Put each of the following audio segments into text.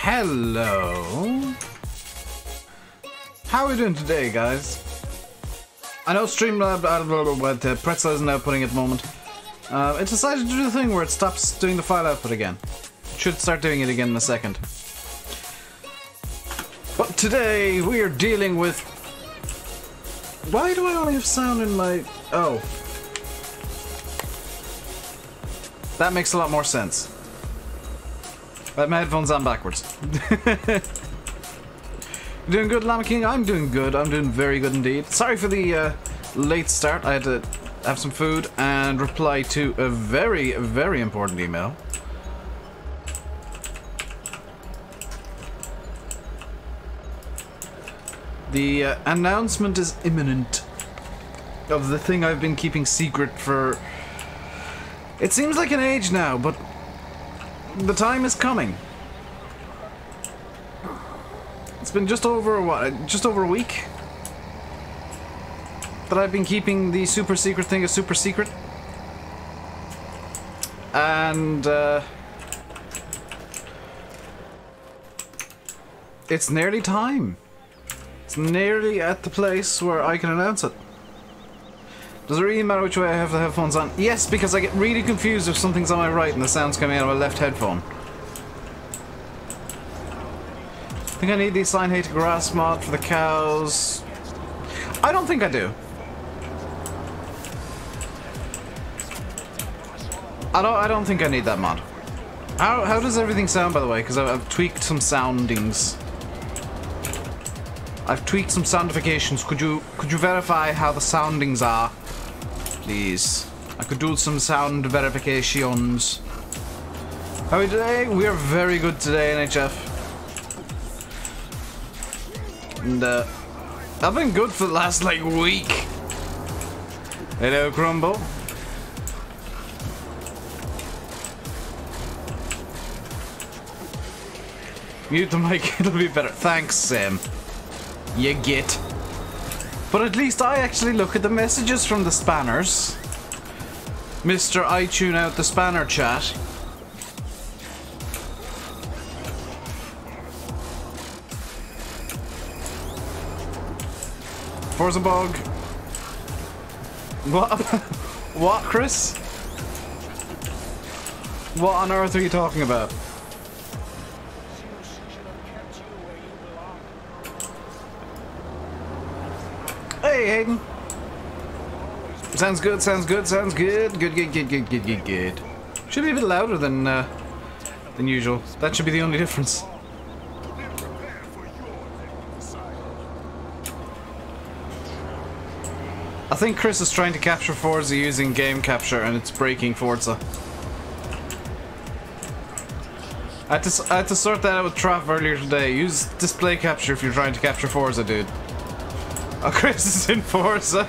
Hello. How are we doing today, guys? I know Streamlab, but Pretzel isn't outputting at the moment. It decided to do the thing where it stops doing the file output again. It should start doing it again in a second. But today we are dealing with... Why do I only have sound in my... Oh. That makes a lot more sense. I have my headphones on backwards. You doing good, Llama King? I'm doing good. I'm doing very good indeed. Sorry for the late start. I had to have some food and reply to a very, very important email. The announcement is imminent of the thing I've been keeping secret for... It seems like an age now, but the time is coming. It's been just over, what, just over a week that I've been keeping the super secret thing a super secret. And, it's nearly time. It's nearly at the place where I can announce it. Does it really matter which way I have the headphones on? Yes, because I get really confused if something's on my right and the sound's coming out of my left headphone. I think I need the Sign Hate Grass mod for the cows. I don't think I do. I don't think I need that mod. How does everything sound, by the way? Because I've tweaked some soundings. I've tweaked some soundifications. Could you verify how the soundings are, please? I could do some sound verifications. How are we today? We are very good today, NHF. And I've been good for the last like week. Hello, Crumble. Mute the mic, it'll be better. Thanks, Sam. You get. But at least I actually look at the messages from the spanners. Mr. I tune out the spanner chat. Forza Bog. What? What, Chris? What on earth are you talking about? Hey, Hayden. Sounds good, sounds good, sounds good. Good. Should be a bit louder than usual. That should be the only difference. I think Chris is trying to capture Forza using game capture and it's breaking Forza. I had to sort that out with Trav earlier today. Use display capture if you're trying to capture Forza, dude. Oh, Chris is in Forza.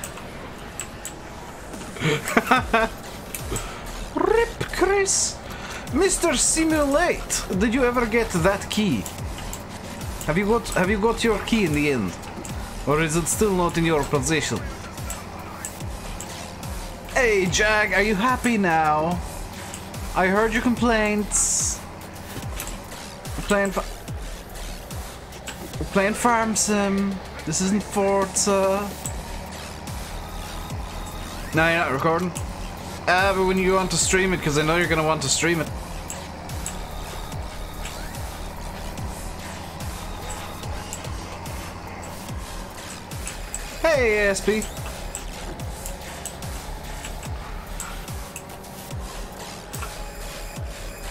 Rip, Chris. Mr. Simulate, did you ever get that key? Have you got your key in the end? Or is it still not in your possession? Hey, Jag, are you happy now? I heard your complaints. We're playing Farm Sim. This isn't Forza. No, you're not recording? But when you want to stream it, because I know you're going to want to stream it. Hey, ASP.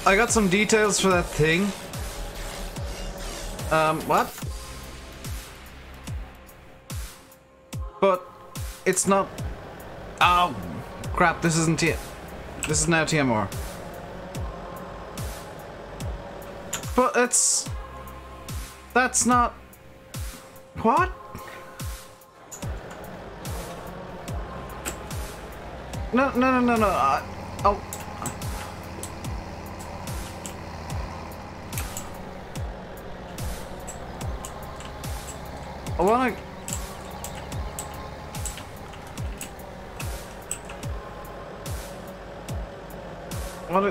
I got some details for that thing. What? But it's not. Oh crap! This isn't it. This is now TMR. But it's. That's not. What? No. Oh. I wanna.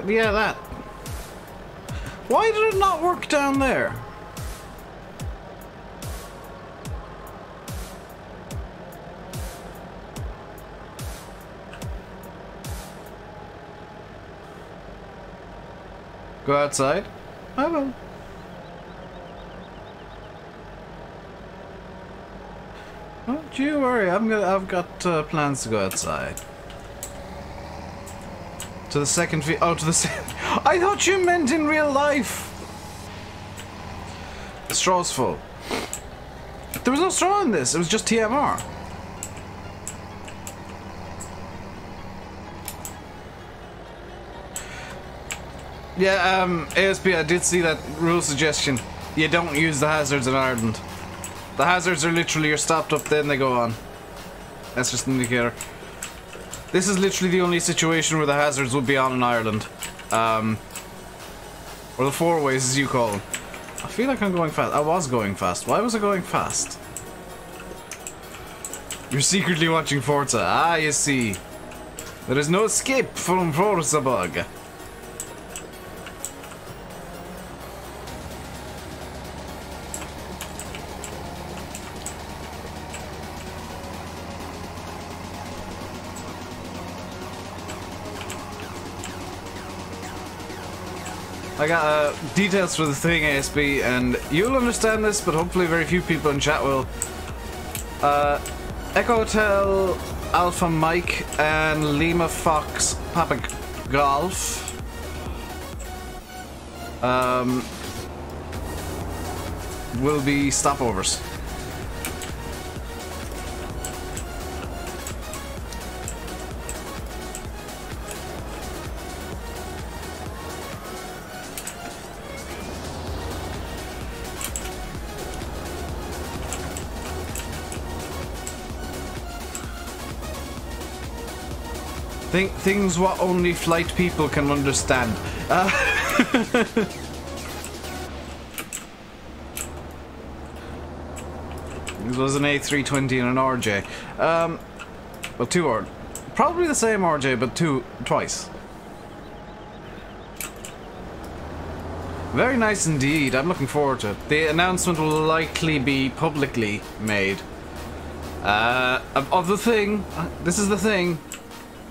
Yeah, that. Why did it not work down there? Go outside? I will. Don't you worry, I've got plans to go outside. To the second oh, to the I thought you meant in real life! The straw's full. There was no straw in this, it was just TMR. Yeah, ASP, I did see that rule suggestion. You don't use the hazards in Ireland. The hazards are literally you're stopped up, then they go on. That's just an indicator. This is literally the only situation where the hazards would be on in Ireland. Or the four ways, as you call them. I feel like I'm going fast. I was going fast. Why was I going fast? You're secretly watching Forza. Ah, you see. There is no escape from Forza bug. I got details for the thing, ASB, and you'll understand this, but hopefully very few people in chat will. Echo Hotel, Alpha Mike, and Lima Fox, Papa Golf. Will be stopovers. Things what only flight people can understand. This was an A320 and an RJ. Well, two or probably the same RJ, but twice. Very nice indeed. I'm looking forward to it. The announcement will likely be publicly made. Of the thing. This is the thing.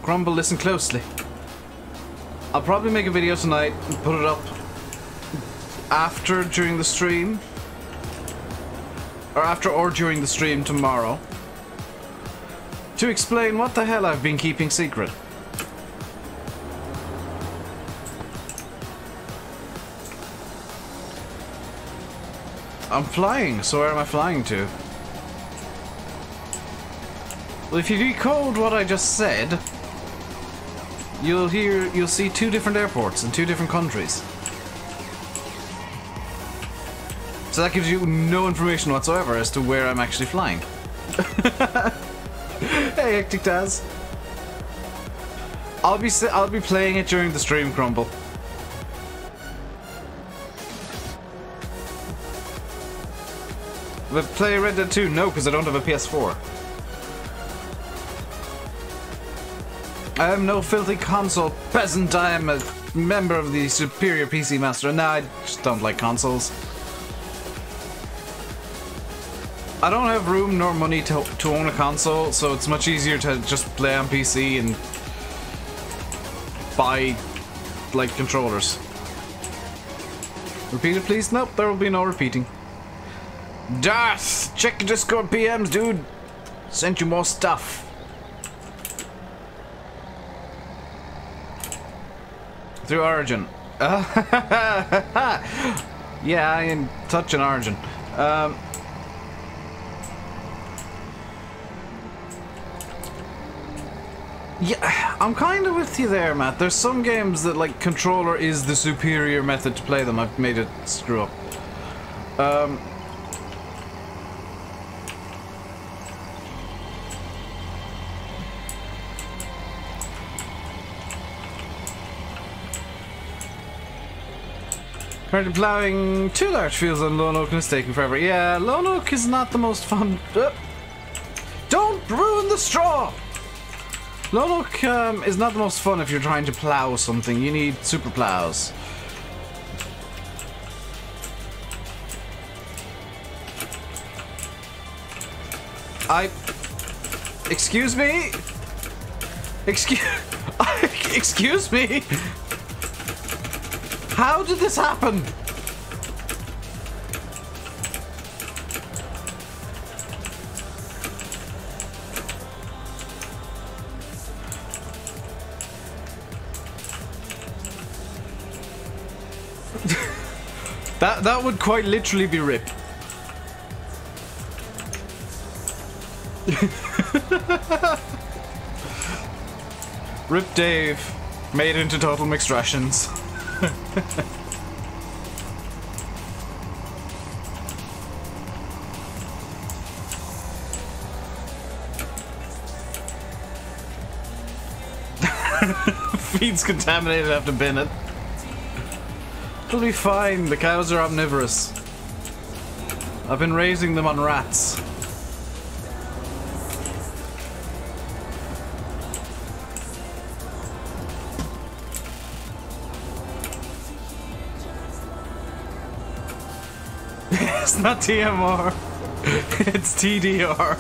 Grumble, listen closely. I'll probably make a video tonight and put it up during the stream. Or after or during the stream tomorrow. To explain what the hell I've been keeping secret. I'm flying, so where am I flying to? Well, if you decode what I just said, you'll see two different airports in two different countries. So that gives you no information whatsoever as to where I'm actually flying. Hey, Hectic Taz. I'll be playing it during the stream, Crumble. But play Red Dead 2? No, because I don't have a PS4. I am no filthy console peasant. I am a member of the superior PC master. Nah, I just don't like consoles. I don't have room nor money to own a console, so it's much easier to just play on PC and buy, like, controllers. Repeat it, please? Nope, there will be no repeating. Darth! Check your Discord PMs, dude! Sent you more stuff. Through Origin. Yeah, I am touching Origin. Yeah, I'm kind of with you there, Matt. There's some games that, like, controller is the superior method to play them. I've made it screw up. Currently plowing 2 large fields on Lone Oak and it's taking forever. Yeah, Lone Oak is not the most fun. Don't ruin the straw! Lone Oak is not the most fun if you're trying to plow something. You need super plows. Excuse me? Excuse me? How did this happen? That would quite literally be Rip. Rip Dave, made into total mixed rations. Feed's contaminated, I have to bin it. It'll be fine, the cows are omnivorous. I've been raising them on rats. It's not TMR, it's TDR.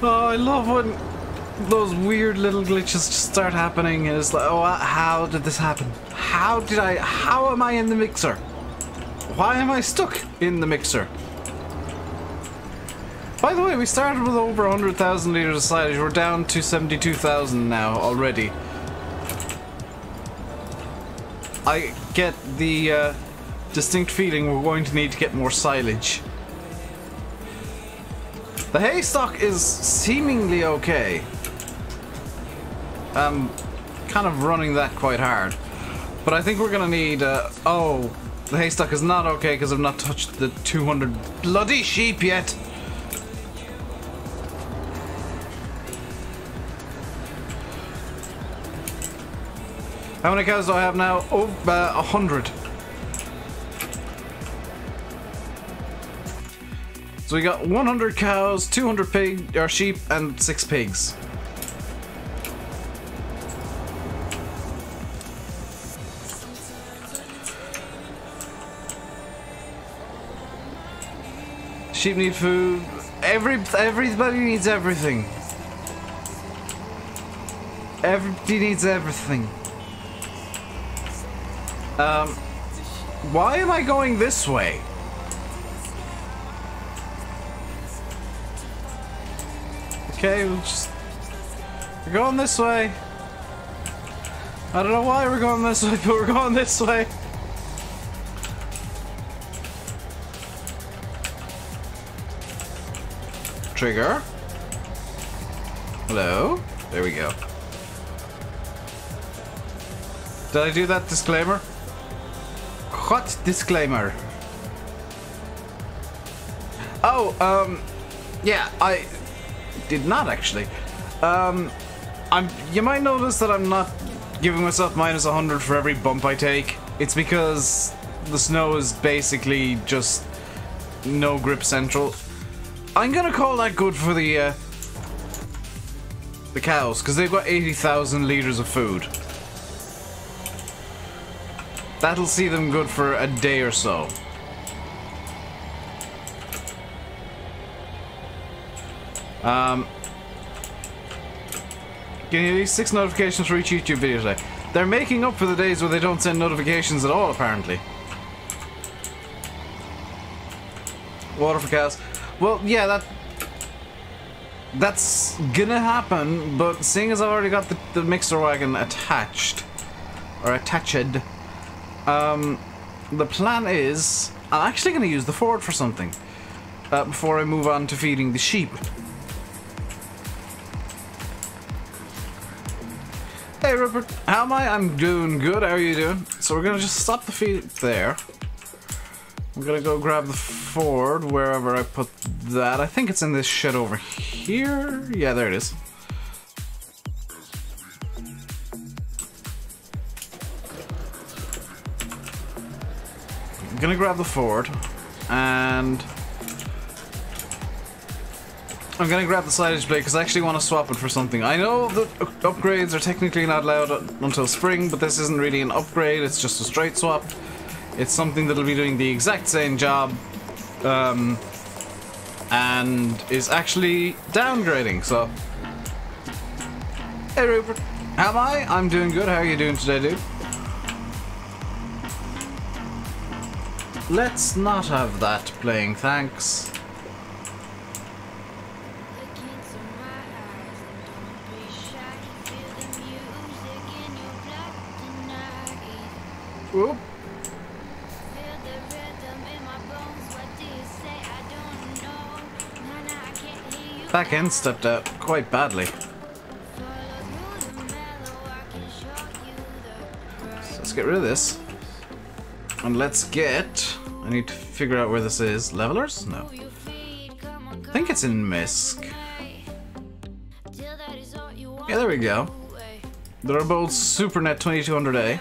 Oh, I love when those weird little glitches just start happening and it's like, oh, how did this happen? How am I in the mixer? Why am I stuck in the mixer? By the way, we started with over 100,000 liters of silage. We're down to 72,000 now already. I get the distinct feeling we're going to need to get more silage. The hay stock is seemingly okay. I'm kind of running that quite hard. But I think we're gonna need, oh, the hay stock is not okay because I've not touched the 200 bloody sheep yet. How many cows do I have now? Oh, 100. So we got 100 cows, 200 sheep, and 6 pigs. Sheep need food. Everybody needs everything. Everybody needs everything. Why am I going this way? Okay, we're going this way. I don't know why we're going this way, but we're going this way. Trigger. Hello? There we go. Did I do that disclaimer? What disclaimer? Oh, yeah, I did not actually. You might notice that I'm not giving myself minus 100 for every bump I take. It's because the snow is basically just no grip central. I'm gonna call that good for the cows, because they've got 80,000 liters of food. That'll see them good for a day or so. Getting at least 6 notifications for each YouTube video today. They're making up for the days where they don't send notifications at all, apparently. Water for cows. Well, yeah, that's gonna happen, but seeing as I've already got the mixer wagon attached, or attached, the plan is I'm actually gonna use the Ford for something before I move on to feeding the sheep. Hey Rupert, how am I? I'm doing good, how are you doing? So we're gonna just stop the feed there. I'm gonna go grab the Ford wherever I put that. I think it's in this shed over here. Yeah, there it is. I'm gonna grab the Ford and I'm gonna grab the silage blade because I actually want to swap it for something. I know that upgrades are technically not allowed until spring, but this isn't really an upgrade, it's just a straight swap. It's something that'll be doing the exact same job, and is actually downgrading, so... Hey Rupert, how am I? I'm doing good, how are you doing today, dude? Let's not have that playing, thanks. Whoop. Back end stepped out quite badly. So let's get rid of this. And let's get... I need to figure out where this is. Levelers? No. I think it's in Misk. Yeah, there we go. They're both SuperNet 2200A.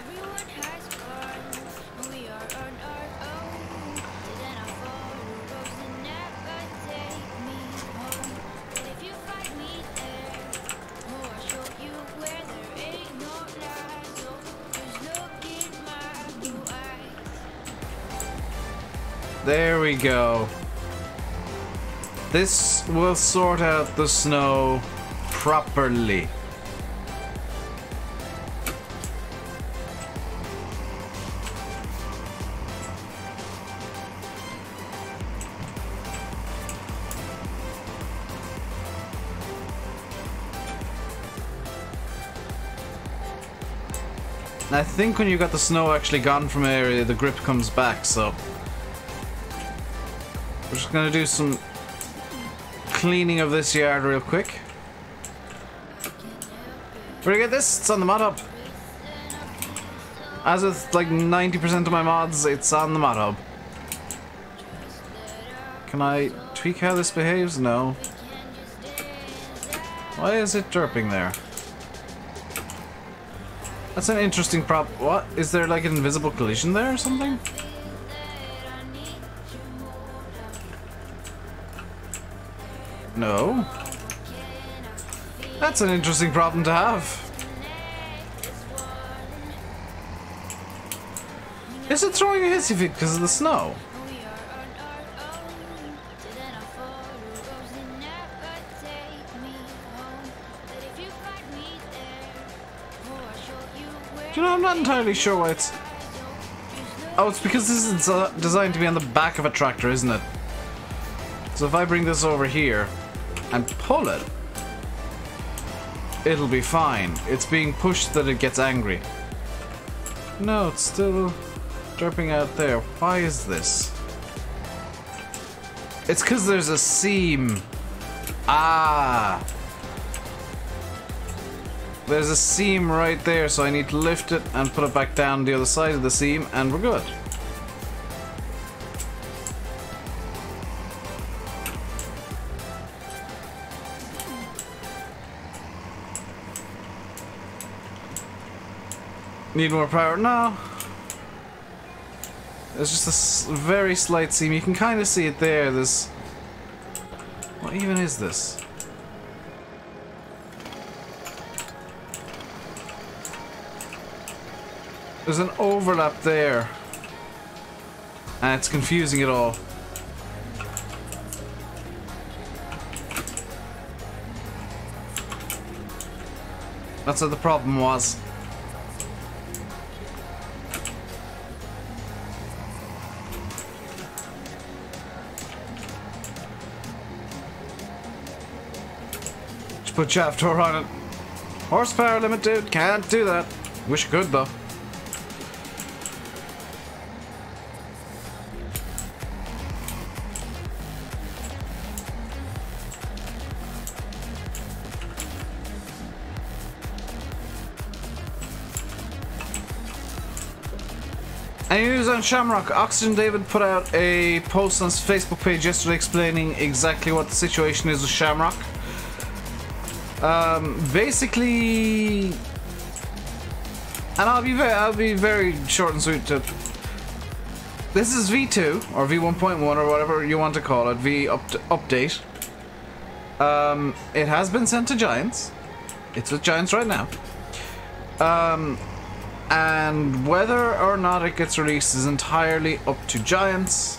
There we go. This will sort out the snow properly. And I think when you got the snow actually gone from an area, the grip comes back, so... We're just gonna do some cleaning of this yard real quick. Where do I get this? It's on the mod hub. As with like 90% of my mods, it's on the mod hub. Can I tweak how this behaves? No. Why is it derping there? That's an interesting prop. What? Is there like an invisible collision there or something? No. That's an interesting problem to have. Is it throwing a hissy fit because of the snow? Do you know, I'm not entirely sure why it's... Oh, it's because this is designed to be on the back of a tractor, isn't it? So if I bring this over here and pull it, it'll be fine. It's being pushed that it gets angry. No, it's still derping out there. Why is this? It's because there's a seam. Ah! There's a seam right there, so I need to lift it and put it back down the other side of the seam, and we're good. Need more power? No. There's just a very slight seam. You can kind of see it there. There's... What even is this? There's an overlap there. And it's confusing it all. That's what the problem was. Put shaft door on it. Horsepower limit, dude. Can't do that. Wish I could, though. Any news on Shamrock? OxygenDavid put out a post on his Facebook page yesterday explaining exactly what the situation is with Shamrock. Basically, and I'll be very short and sweet. This is V2 or V1.1 or whatever you want to call it, update. It has been sent to Giants. It's with Giants right now. And whether or not it gets released is entirely up to Giants.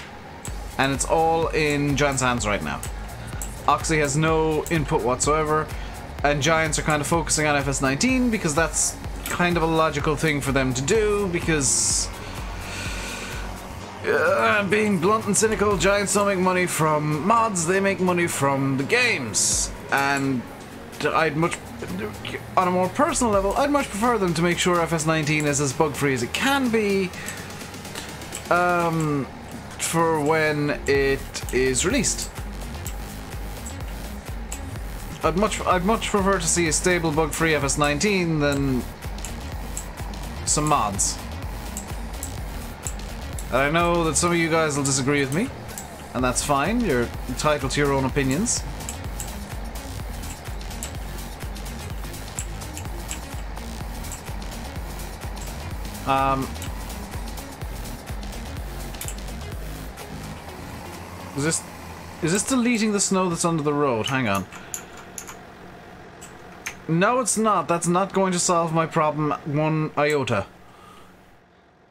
And it's all in Giants' hands right now. Oxy has no input whatsoever. And Giants are kind of focusing on FS19 because that's kind of a logical thing for them to do. Because, being blunt and cynical, Giants don't make money from mods, they make money from the games. And I'd much, on a more personal level, I'd much prefer them to make sure FS19 is as bug-free as it can be for when it is released. I'd much prefer to see a stable bug-free FS19 than some mods. And I know that some of you guys will disagree with me, and that's fine. You're entitled to your own opinions. Is this deleting the snow that's under the road? Hang on. No, it's not. That's not going to solve my problem one iota.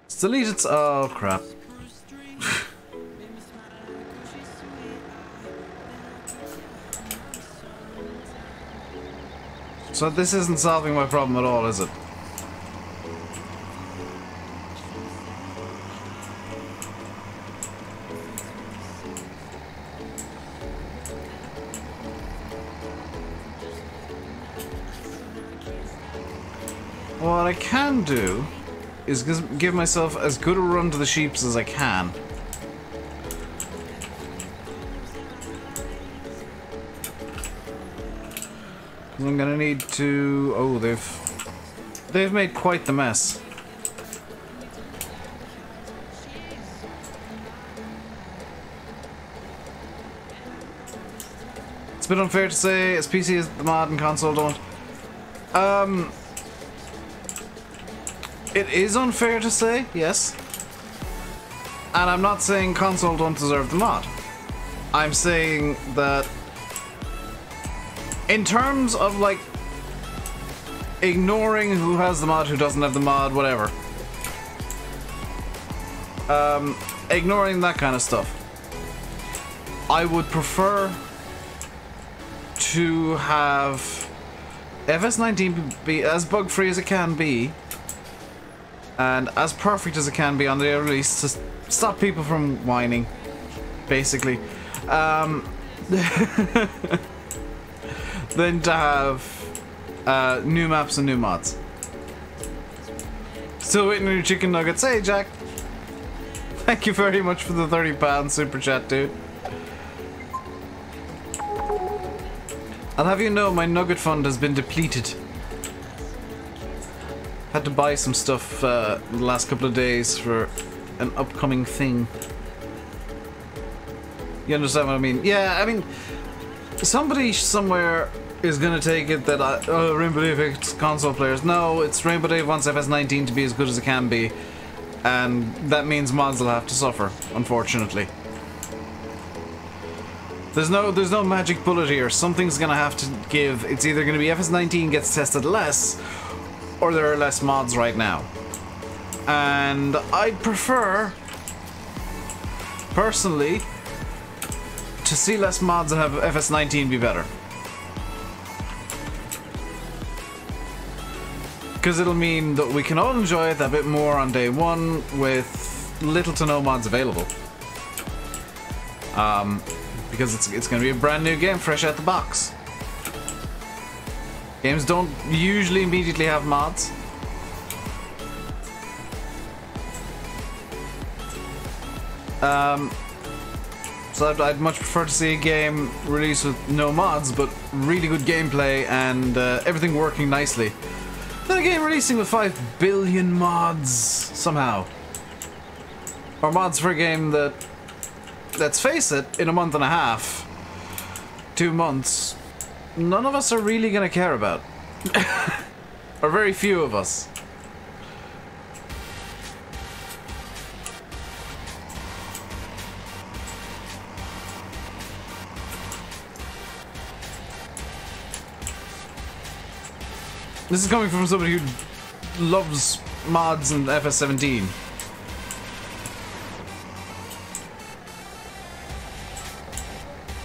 It's deleted. Oh, crap. So this isn't solving my problem at all, is it? What I can do is give myself as good a run to the sheeps as I can. Because I'm gonna need to... Oh, they've made quite the mess. It's a bit unfair to say, as PC as the mod and console don't. It is unfair to say, yes. And I'm not saying console don't deserve the mod. I'm saying that in terms of, like, ignoring who has the mod, who doesn't have the mod, whatever. Ignoring that kind of stuff. I would prefer to have FS19 be as bug-free as it can be, and as perfect as it can be on the release to stop people from whining, basically. Then to have new maps and new mods. Still waiting on your chicken nuggets. Hey, Jack. Thank you very much for the £30 super chat, dude. I'll have you know my nugget fund has been depleted. Had to buy some stuff the last couple of days for an upcoming thing. You understand what I mean? Yeah, I mean, somebody somewhere is gonna take it that RainbowDave hates console players. No, it's RainbowDave wants FS19 to be as good as it can be, and that means mods will have to suffer, unfortunately. There's no magic bullet here. Something's gonna have to give. It's either gonna be FS19 gets tested less, or there are less mods right now. And I'd prefer, personally, to see less mods and have FS19 be better. Because it'll mean that we can all enjoy it a bit more on day one with little to no mods available. Because it's going to be a brand new game fresh out the box. Games don't usually immediately have mods. So I'd much prefer to see a game released with no mods, but really good gameplay and everything working nicely, than a game releasing with 5 billion mods somehow. Or mods for a game that, let's face it, in a month and a half, 2 months, none of us are really going to care about. Or very few of us. This is coming from somebody who loves mods and FS17.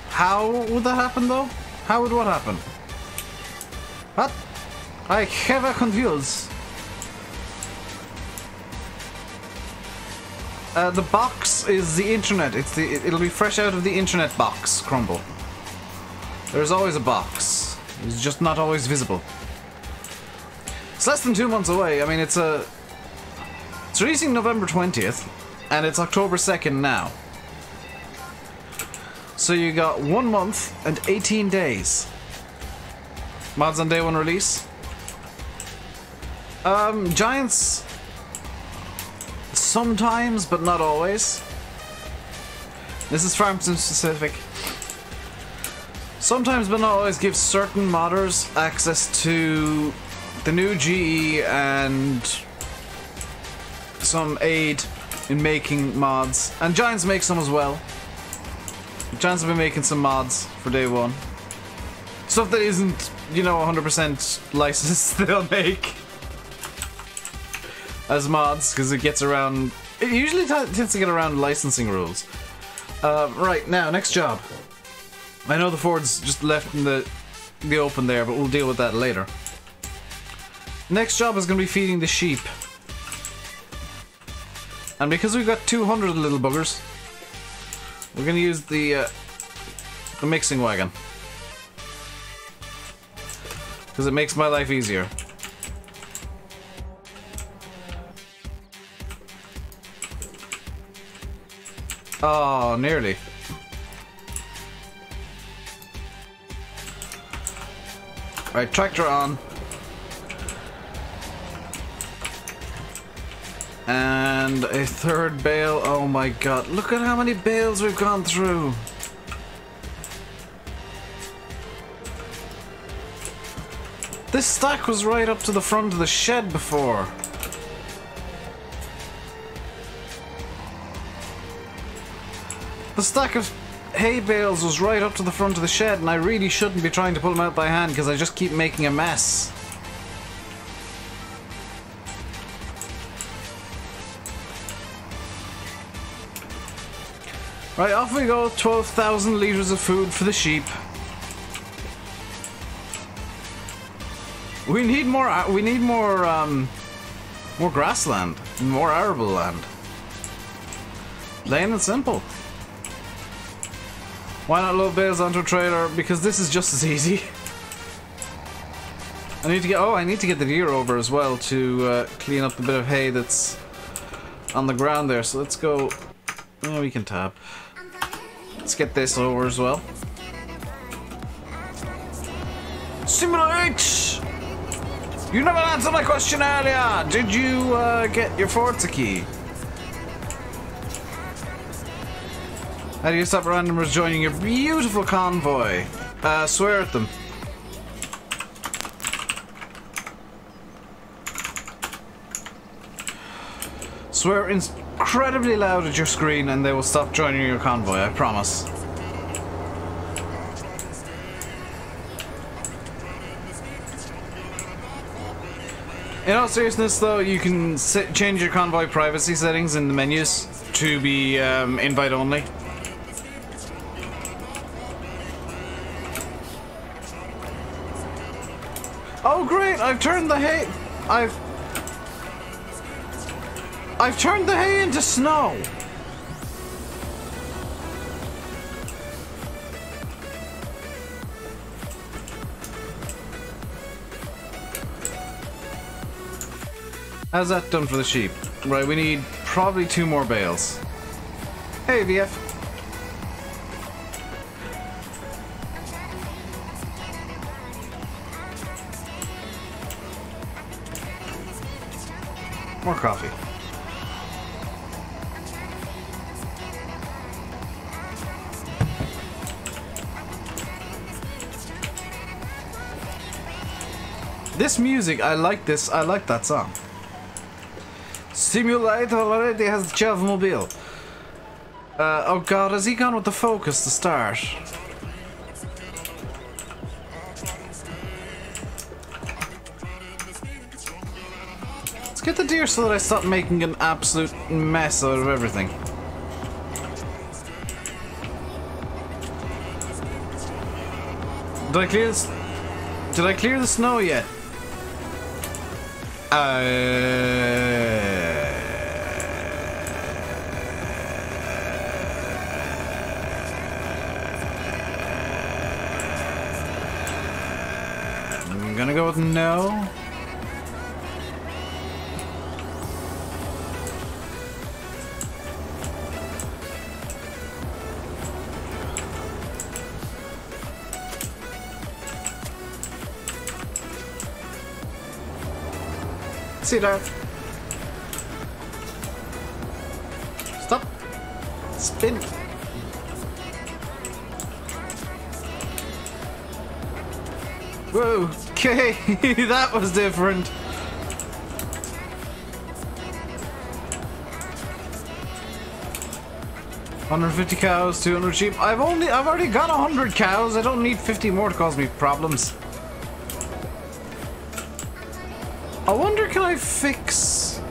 How would that happen, though? How would what happen? What? I have a confused. The box is the internet. It'll be fresh out of the internet box, Crumble. There's always a box. It's just not always visible. It's less than 2 months away. I mean, it's releasing November 20th, and it's October 2nd now. So you got 1 month and 18 days. Mods on day 1 release. Giants sometimes, but not always. This is farm sim specific. Sometimes, but not always, give certain modders access to the new GE and some aid in making mods. And Giants make some as well. Giants have been making some mods for day 1. Stuff that isn't, you know, 100% licensed, they'll make as mods, because it gets around... It usually tends to get around licensing rules. Right, now, next job. I know the Ford's just left in the open there, but we'll deal with that later. Next job is going to be feeding the sheep. And because we've got 200 little buggers, we're going to use the mixing wagon. Because it makes my life easier. Oh, nearly. Right, tractor on. And a third bale. Oh my god, look at how many bales we've gone through. This stack was right up to the front of the shed before. The stack of hay bales was right up to the front of the shed, and I really shouldn't be trying to pull them out by hand because I just keep making a mess. Right, off we go. 12,000 litres of food for the sheep. We need more grassland, more arable land. Plain and simple. Why not load bales onto a trailer? Because this is just as easy. I need to get the deer over as well to clean up the bit of hay that's on the ground there. So let's go. Oh, we can tab. Let's get this over as well. Simulate! You never answered my question earlier! Did you get your Forza key? How do you stop randomers joining your beautiful convoy? Swear at them. Swear incredibly loud at your screen and they will stop joining your convoy, I promise. In all seriousness though, you can change your convoy privacy settings in the menus to be invite only. Oh great, I've turned the hay... I've turned the hay into snow! How's that done for the sheep? Right, we need probably 2 more bales. Hey, VF. More coffee. This music, I like this. I like that song. Simulator already has the Chavmobile. Oh god, has he gone with the Focus to start? get the deer so that I stop making an absolute mess out of everything. Did I clear this? Did I clear the snow yet? I'm gonna go with no. See that? Stop. Spin. Whoa. Okay, that was different. $150 cows, 200 sheep. I've already got 100 cows. I don't need 50 more to cause me problems. I wonder, can I fix...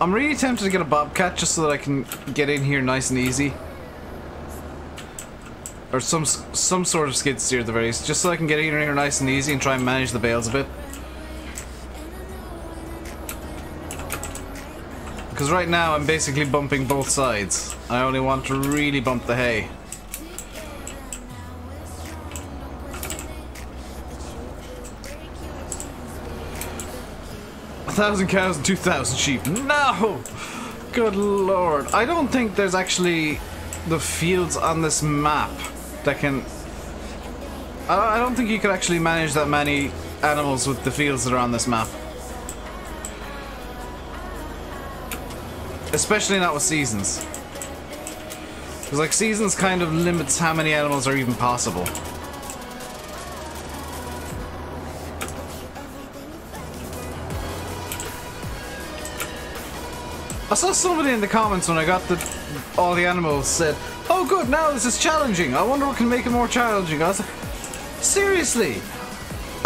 I'm really tempted to get a bobcat just so that I can get in here nice and easy. Or some sort of skid steer at the very least, just so I can get in here nice and easy and try and manage the bales a bit. Because right now I'm basically bumping both sides. I only want to really bump the hay. A 1,000 cows and 2,000 sheep. No! Good lord. I don't think there's actually the fields on this map that can... I don't think you could actually manage that many animals with the fields that are on this map. Especially not with seasons. Because like seasons kind of limits how many animals are even possible. I saw somebody in the comments when I got all the animals said, "Oh good, now this is challenging. I wonder what can make it more challenging." I was like, seriously?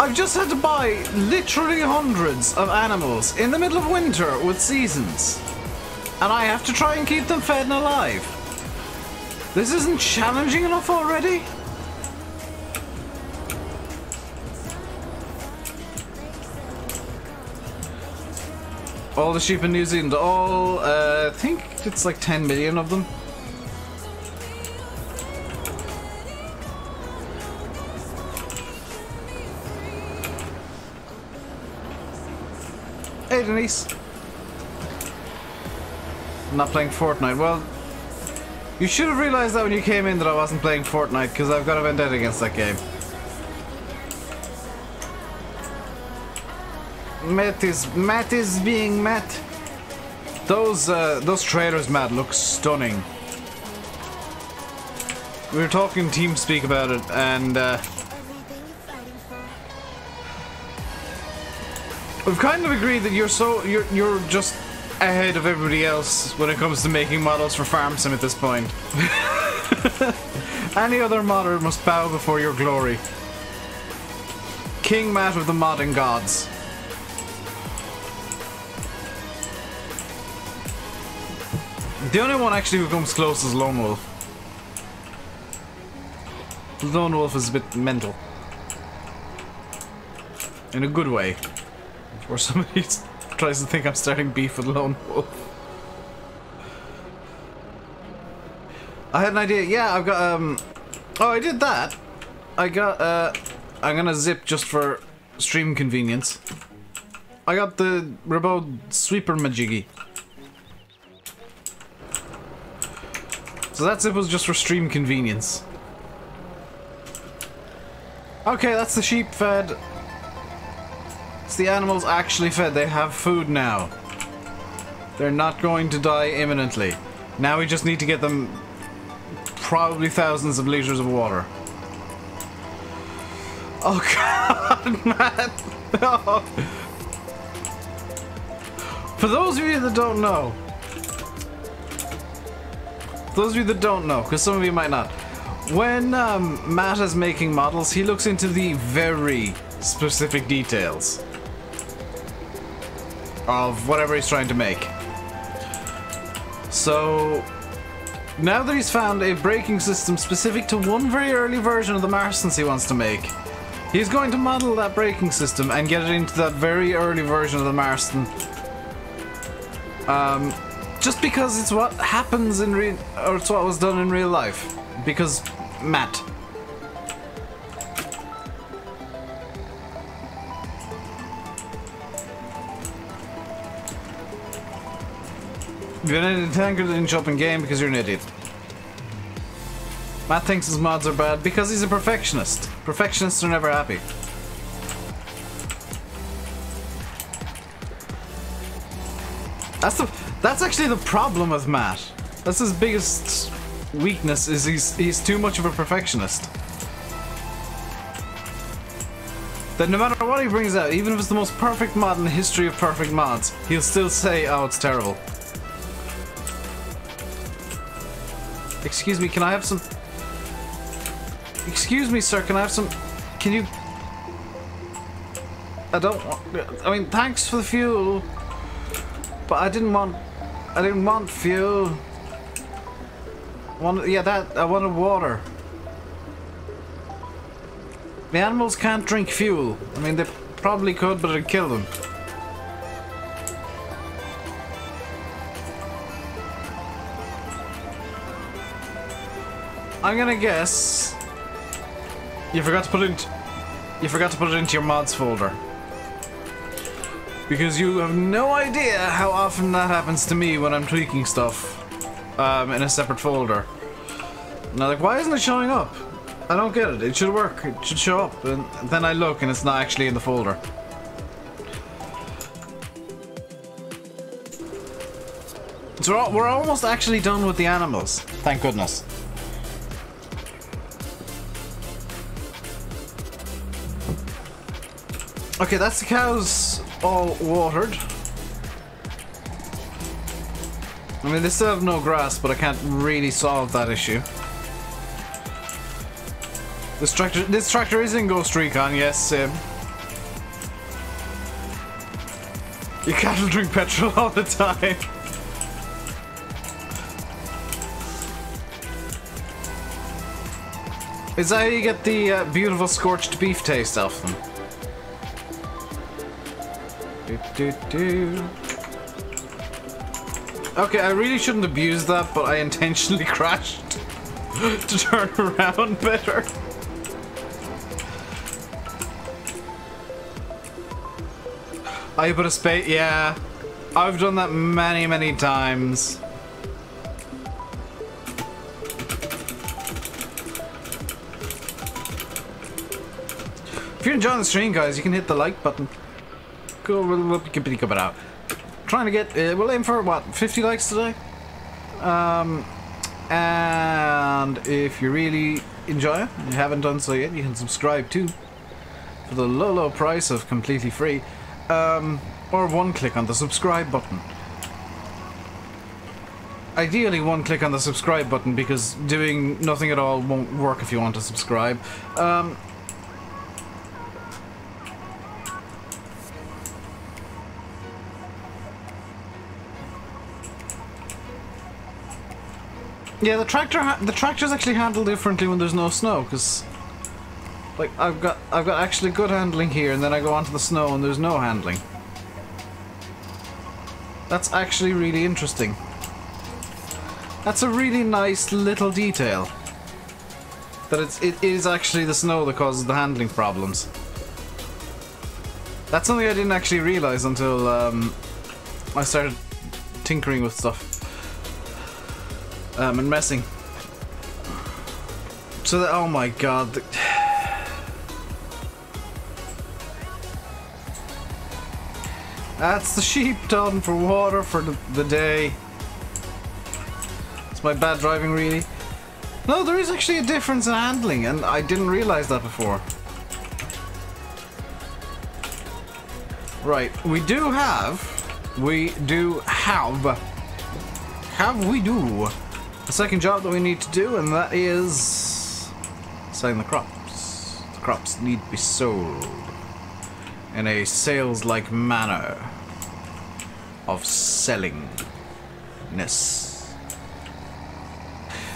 I've just had to buy literally hundreds of animals in the middle of winter with seasons. And I have to try and keep them fed and alive. This isn't challenging enough already? All the sheep in New Zealand, I think it's like 10 million of them. Hey Denise. I'm not playing Fortnite. Well, you should have realized that when you came in that I wasn't playing Fortnite, because I've got a vendetta against that game. Matt is being Matt. Those trailers, Matt, look stunning. We were talking TeamSpeak about it, and we've kind of agreed that you're just ahead of everybody else when it comes to making models for Farm Sim at this point. Any other modder must bow before your glory. King Matt of the modding gods. The only one actually who comes close is Lone Wolf. Lone Wolf is a bit mental. In a good way. Or somebody tries to think I'm starting beef with Lone Wolf. I had an idea. Yeah, I've got, oh, I did that. I got, I'm gonna zip just for stream convenience. I got the Rabode Sweeper Majiggy. So that zip was just for stream convenience. Okay, that's the sheep fed. It's the animals actually fed. They have food now. They're not going to die imminently. Now we just need to get them probably thousands of liters of water. Oh god, man! No. For those of you that don't know, because some of you might not, when Matt is making models, he looks into the very specific details of whatever he's trying to make. So now that he's found a braking system specific to one very early version of the Marston's he wants to make, he's going to model that braking system and get it into that very early version of the Marston. Just because it's what happens in real, or it's what was done in real life. Because Matt. You're an tanker that didn't show up in game because you're an idiot. Matt thinks his mods are bad because he's a perfectionist. Perfectionists are never happy. That's actually the problem with Matt. That's his biggest weakness, is he's too much of a perfectionist. That no matter what he brings out, even if it's the most perfect mod in the history of perfect mods, he'll still say, oh, it's terrible. Excuse me, can I have some... Excuse me, sir, can I have some... Can you... I don't want... I mean, thanks for the fuel. But I didn't want fuel. I wanted water. The animals can't drink fuel. I mean, they probably could, but it'd kill them. I'm gonna guess you forgot to put it into your mods folder. Because you have no idea how often that happens to me when I'm tweaking stuff in a separate folder. And I'm like, why isn't it showing up? I don't get it. It should work. It should show up. And then I look and it's not actually in the folder. So we're almost actually done with the animals. Thank goodness. Okay, that's the cows all watered. I mean, they still have no grass, but I can't really solve that issue. This tractor is in Ghost Recon, yes, Sim. Your cattle drink petrol all the time. Is that how you get the beautiful scorched beef taste off them? Okay, I really shouldn't abuse that, but I intentionally crashed to turn around better. I put a space. Yeah, I've done that many times. If you're enjoying the stream, guys, you can hit the like button. Go, keep it out. Trying to get, we'll aim for what, 50 likes today? And if you really enjoy it, and you haven't done so yet, you can subscribe too, for the low price of completely free, or one click on the subscribe button. Ideally one click on the subscribe button, because doing nothing at all won't work if you want to subscribe. Yeah, the tractor's actually handled differently when there's no snow, because like I've got actually good handling here, and then I go onto the snow and there's no handling. That's actually really interesting. That's a really nice little detail. That it is actually the snow that causes the handling problems. That's something I didn't actually realize until I started tinkering with stuff. And messing. So that, oh my god. That's the sheep done for water for the day. It's my bad driving, really. No, there is actually a difference in handling, and I didn't realize that before. Right, we do have we do have. We do a second job that we need to do, and that is selling the crops. The crops need to be sold in a sales-like manner of sellingness.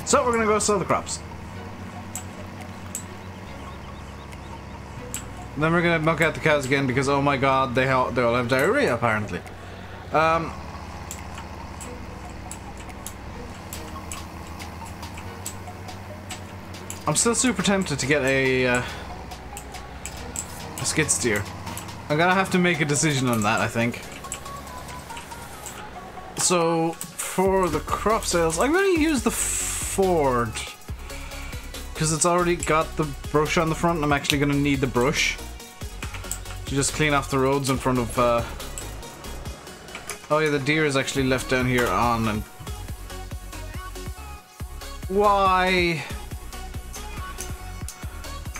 So we're gonna go sell the crops. Then we're gonna milk out the cows again because, oh my god, they all have diarrhea apparently. I'm still super tempted to get a skid steer. I'm gonna have to make a decision on that, I think. So for the crop sales, I'm gonna use the Ford because it's already got the brush on the front, and I'm actually gonna need the brush to just clean off the roads in front of. Oh yeah, the deer is actually left down here on. And why?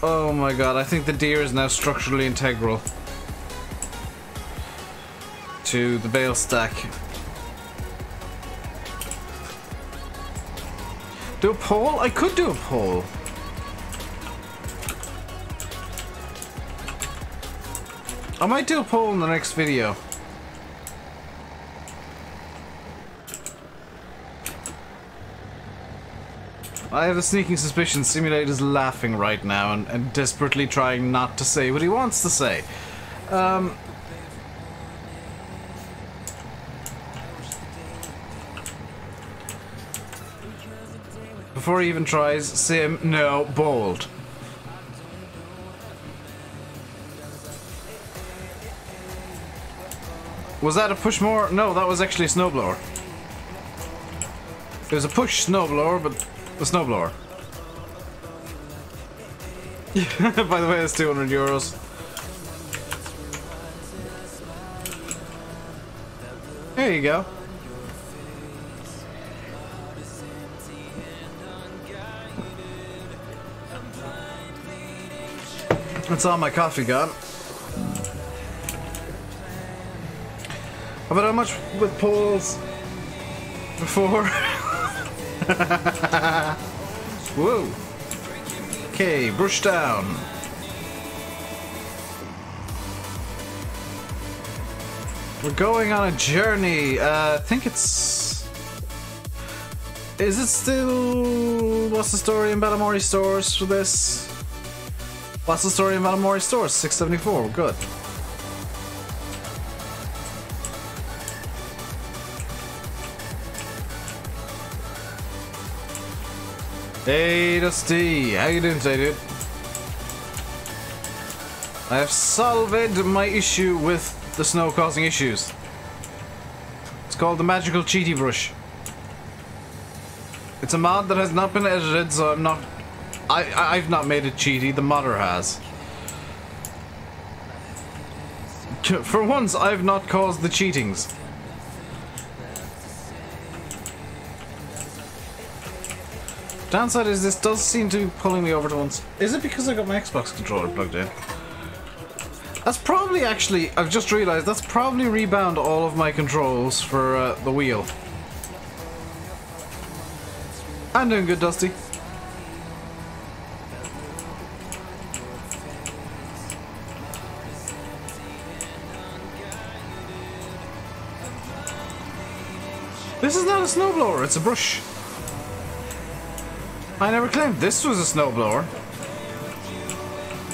Oh my god, I think the deer is now structurally integral to the bale stack. Do a poll? I could do a poll. I might do a poll in the next video. I have a sneaking suspicion Simulate is laughing right now and desperately trying not to say what he wants to say. Before he even tries, Sim, no, bold. Was that a push mower? No, that was actually a snowblower. It was a push snowblower, but a snowblower. By the way, it's 200 euros. There you go. That's all my coffee gone. About how much with polls before? Whoa. Okay, brush down. We're going on a journey. I think it's... Is it still... What's the story in Balamori stores for this? What's the story in Balamori stores? 674, we're good. Hey Dusty, how you doing today, dude? I have solved my issue with the snow causing issues. It's called the Magical Cheaty Brush. It's a mod that has not been edited, so I'm not... I've not made it cheaty, the modder has. For once, I've not caused the cheatings. Downside is this does seem to be pulling me over to once. Is it because I got my Xbox controller plugged in? That's probably actually, I've just realized, that's probably rebound all of my controls for the wheel. I'm doing good, Dusty. This is not a snowblower, it's a brush. I never claimed this was a snowblower.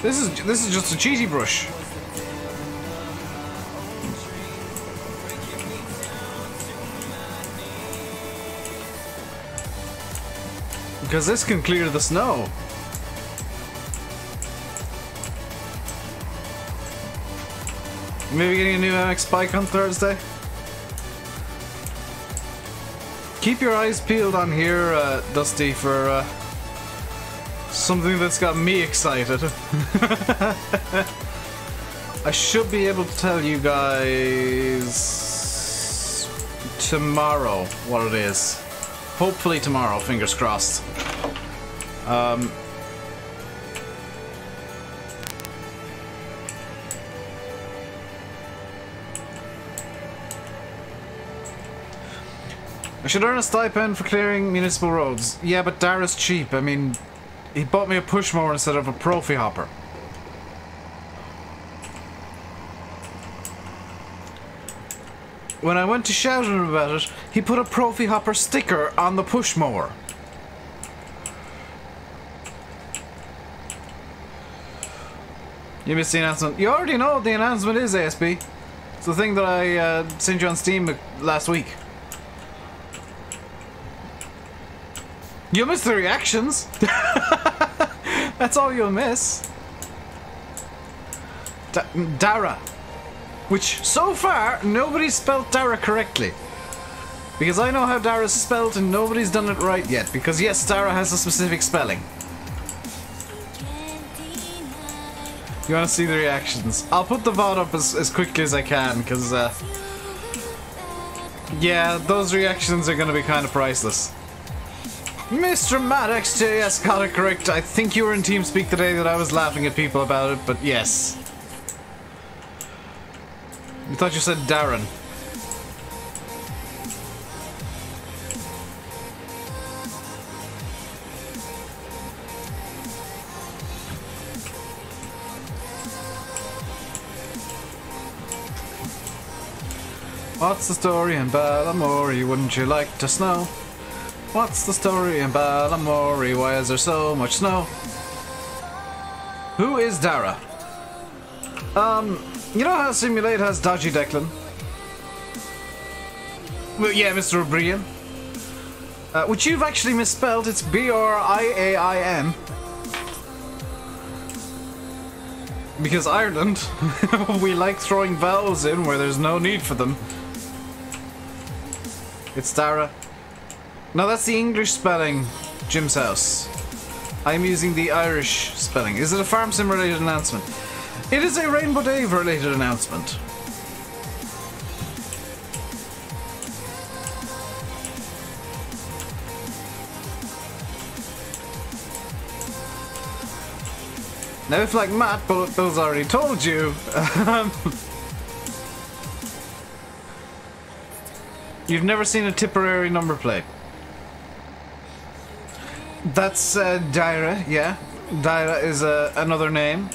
This is just a cheaty brush. Because this can clear the snow. Maybe getting a new MX bike on Thursday? Keep your eyes peeled on here, Dusty, for something that's got me excited. I should be able to tell you guys tomorrow what it is. Hopefully tomorrow, fingers crossed. I should earn a stipend for clearing municipal roads. Yeah, but Dara's cheap. I mean, he bought me a push mower instead of a Profi hopper. When I went to shout at him about it, he put a Profi hopper sticker on the push mower. You missed the announcement. You already know what the announcement is, ASB. It's the thing that I sent you on Steam last week. You missed the reactions. That's all you'll miss. Dara. Which, so far, nobody's spelled Dara correctly. Because I know how Dara's spelled and nobody's done it right yet. Because yes, Dara has a specific spelling. You want to see the reactions? I'll put the VOD up as quickly as I can, because, yeah, those reactions are going to be kind of priceless. Mr. Maddox, yes, got it correct. I think you were in TeamSpeak the day that I was laughing at people about it, but yes. You thought you said Darren. What's the story in Balamory, wouldn't you like to know? What's the story in Balamory, why is there so much snow? Who is Dara? You know how Simulate has Dodgy Declan? Well, yeah, Mr. O'Brien. Which you've actually misspelled, it's B-R-I-A-I-N. Because Ireland, we like throwing vowels in where there's no need for them. It's Dara. No, that's the English spelling, Jim's house. I'm using the Irish spelling. Is it a Farm Sim related announcement? It is a RainbowDave related announcement. Now if like Matt Bullet Bill's already told you, you've never seen a Tipperary number plate. That's Dara, yeah. Dara is another name.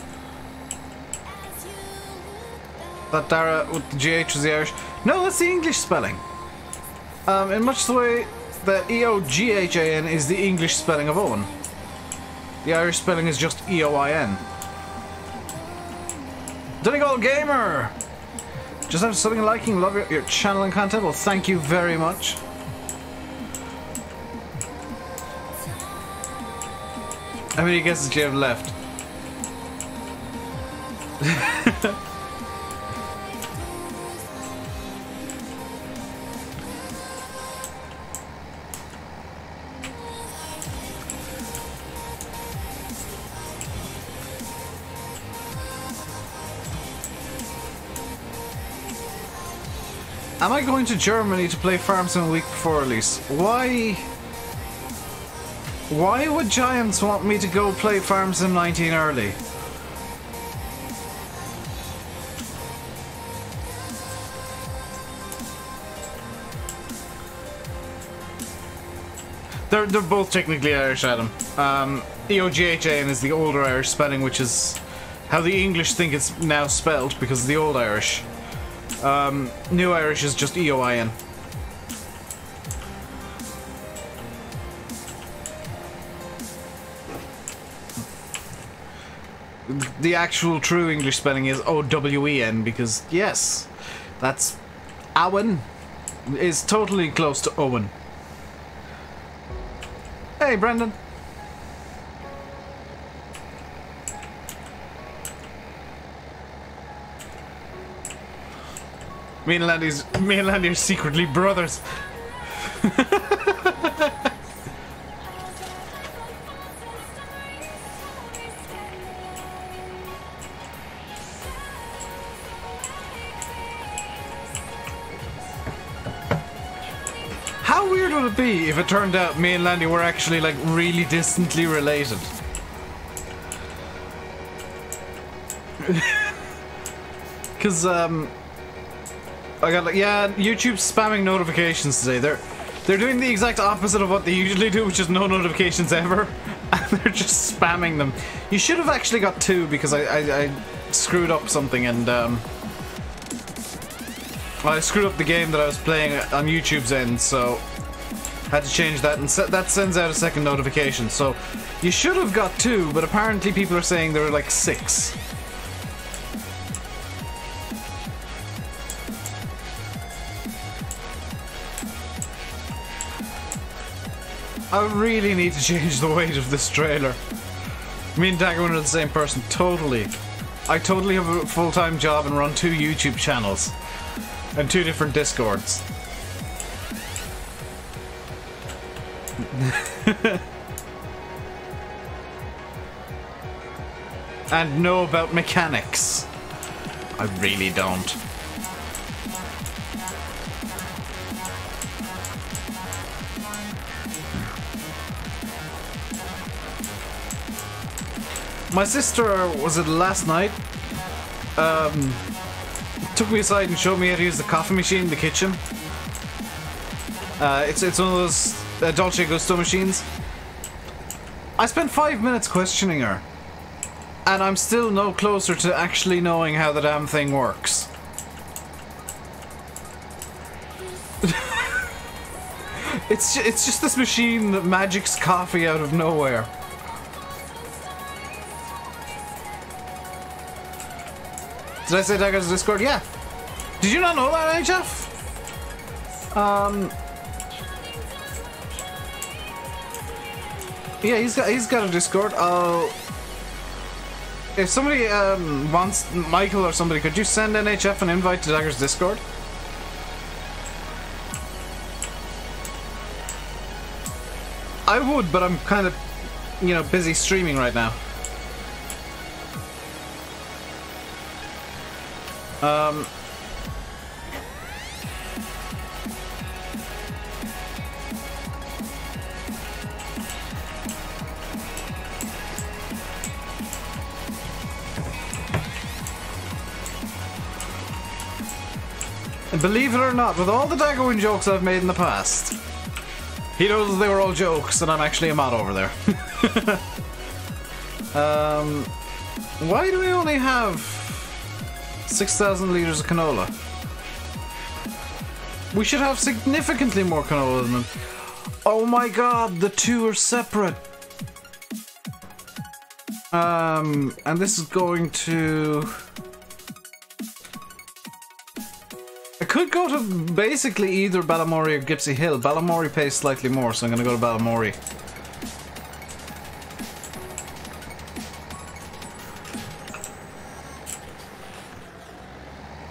That Dara with the GH was the Irish. No, that's the English spelling. In much the way that E-O-G-H-A-N is the English spelling of Owen. The Irish spelling is just E-O-I-N. Donegal Gamer! Just after something liking, love your channel and content. Well, thank you very much. How many guesses do you have left? Am I going to Germany to play Farm Sim a week before release? Why would Giants want me to go play Farm Sim 19 early? They're both technically Irish, Adam. E-O-G-H-A-N is the older Irish spelling, which is how the English think it's now spelled because of the old Irish. New Irish is just E-O-I-N. The actual true English spelling is O-W-E-N because, yes, that's Owen is totally close to Owen. Hey, Brendan. Me and Landy are secretly brothers. How weird would it be if it turned out me and Landy were actually like really distantly related? Because I got like, yeah, YouTube's spamming notifications today. They're doing the exact opposite of what they usually do, which is no notifications ever. And they're just spamming them. You should have actually got 2 because I screwed up something and I screwed up the game that I was playing on YouTube's end, so had to change that, and that sends out a second notification. So you should have got 2, but apparently people are saying there were like 6. I really need to change the weight of this trailer. Me and Daggerwin are the same person, totally. I totally have a full-time job and run 2 YouTube channels. And 2 different Discords. And know about mechanics. I really don't. My sister, was it last night, took me aside and showed me how to use the coffee machine in the kitchen. It's one of those Dolce Gusto machines. I spent 5 minutes questioning her, and I'm still no closer to actually knowing how the damn thing works. It's just this machine that magics coffee out of nowhere. Did I say Dagger's Discord? Yeah. Did you not know that, HF? Yeah, he's got a Discord. If somebody wants, Michael or somebody, could you send NHF an invite to Dagger's Discord? I would, but I'm kind of, you know, busy streaming right now. And believe it or not, with all the Daggerwin jokes I've made in the past, he knows they were all jokes and I'm actually a mod over there. Why do we only have 6,000 liters of canola? We should have significantly more canola than them. Oh my god, the 2 are separate. And this is going to... I could go to basically either Balamory or Gipsy Hill. Balamory pays slightly more, so I'm gonna go to Balamory.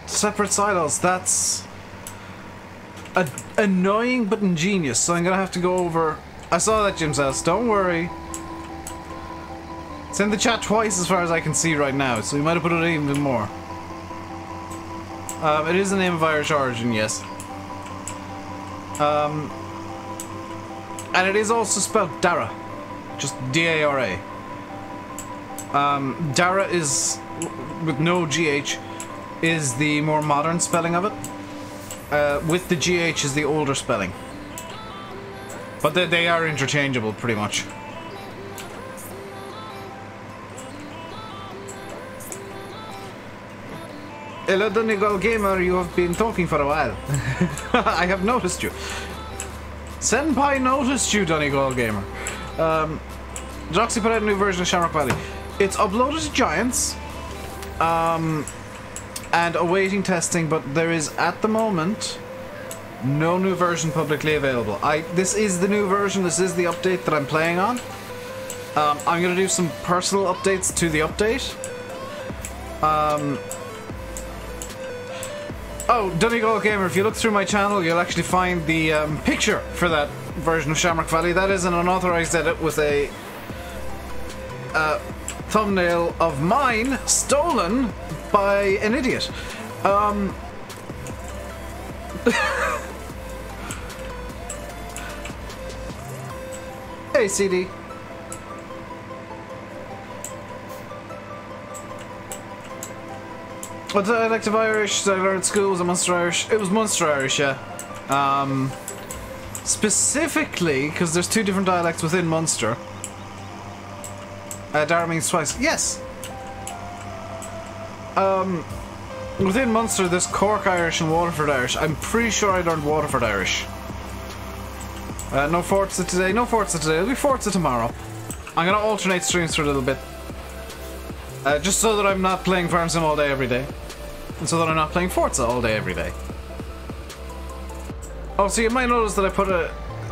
Separate silos, that's annoying but ingenious, so I'm gonna have to go over... I saw that, Jim's house, don't worry. It's in the chat twice as far as I can see right now, so we might have put it in even more. It is a name of Irish origin, yes. And it is also spelled Dara. Just D-A-R-A. Dara is, with no G-H, is the more modern spelling of it. With the GH is the older spelling. But they are interchangeable, pretty much. Hello, Donegal Gamer, you have been talking for a while. I have noticed you. Senpai noticed you, Donegal Gamer. Droxy put out a new version of Shamrock Valley. It's uploaded to Giants. And awaiting testing, but there is, at the moment, no new version publicly available. This is the new version, this is the update that I'm playing on. I'm gonna do some personal updates to the update. Oh, Donegal Gamer, if you look through my channel, you'll actually find the picture for that version of Shamrock Valley. That is an unauthorized edit with a thumbnail of mine stolen by an idiot. Hey, CD. What dialect of Irish did I learn at school? Was it Munster Irish? It was Munster Irish, yeah. Specifically, because there's two different dialects within Munster. Dara means twice. Yes! Within Munster, there's Cork Irish and Waterford Irish. I'm pretty sure I learned Waterford Irish. No Forza today, no Forza today. It'll be Forza tomorrow. I'm gonna alternate streams for a little bit. Just so that I'm not playing Farm Sim all day every day. And so that I'm not playing Forza all day every day. Oh, so you might notice that I put an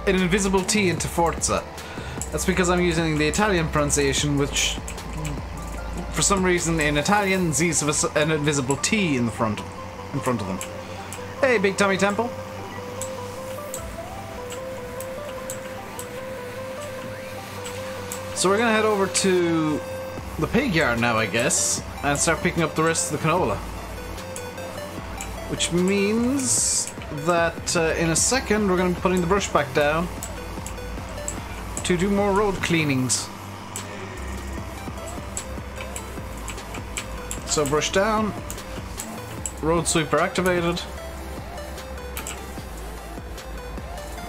invisible T into Forza. That's because I'm using the Italian pronunciation, which for some reason in Italian Z's have an invisible T in the front of them. Hey, Big Tommy Temple. So we're gonna head over to the pig yard now, I guess, and start picking up the rest of the canola. Which means that in a second we're gonna be putting the brush back down to do more road cleanings. So brush down, road sweeper activated,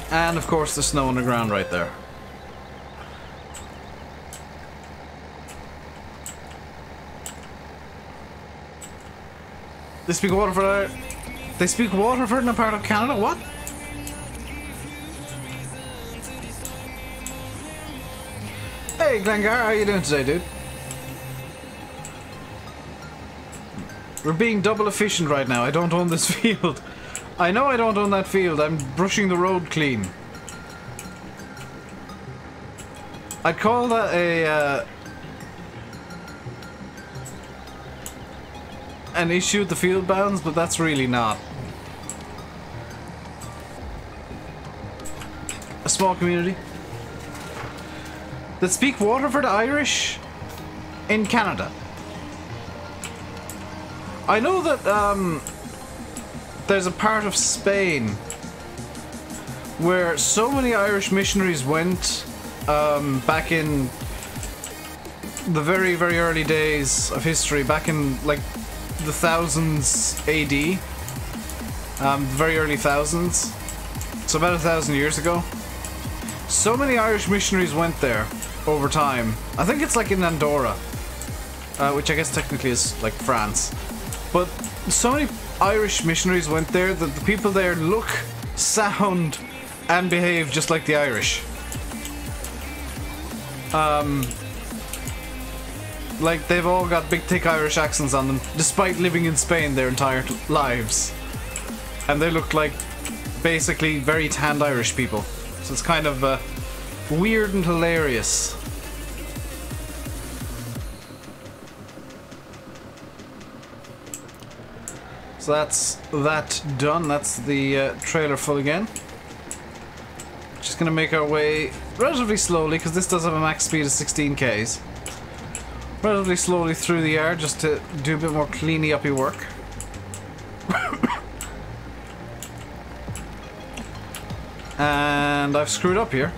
and of course the snow on the ground right there. They speak Waterford. They speak Waterford in a part of Canada. What? Hey, Glengar, how you doing today, dude? We're being double efficient right now. I don't own this field. I know I don't own that field. I'm brushing the road clean. I'd call that a an issue with the field bounds, but that's really not. A small community that speak Waterford Irish in Canada. I know that there's a part of Spain where so many Irish missionaries went back in the very, very early days of history, back in like the thousands AD, very early thousands, so about 1,000 years ago. So many Irish missionaries went there over time. I think it's like in Andorra, which I guess technically is like France. But so many Irish missionaries went there that the people there look, sound, and behave just like the Irish. Like, they've all got big, thick Irish accents on them, despite living in Spain their entire lives. And they look like, basically, very tanned Irish people. So it's kind of weird and hilarious. So that's that done. That's the trailer full again. Just gonna make our way relatively slowly, because this does have a max speed of 16 k's. Relatively slowly through the yard, just to do a bit more cleany uppy work. And I've screwed up here,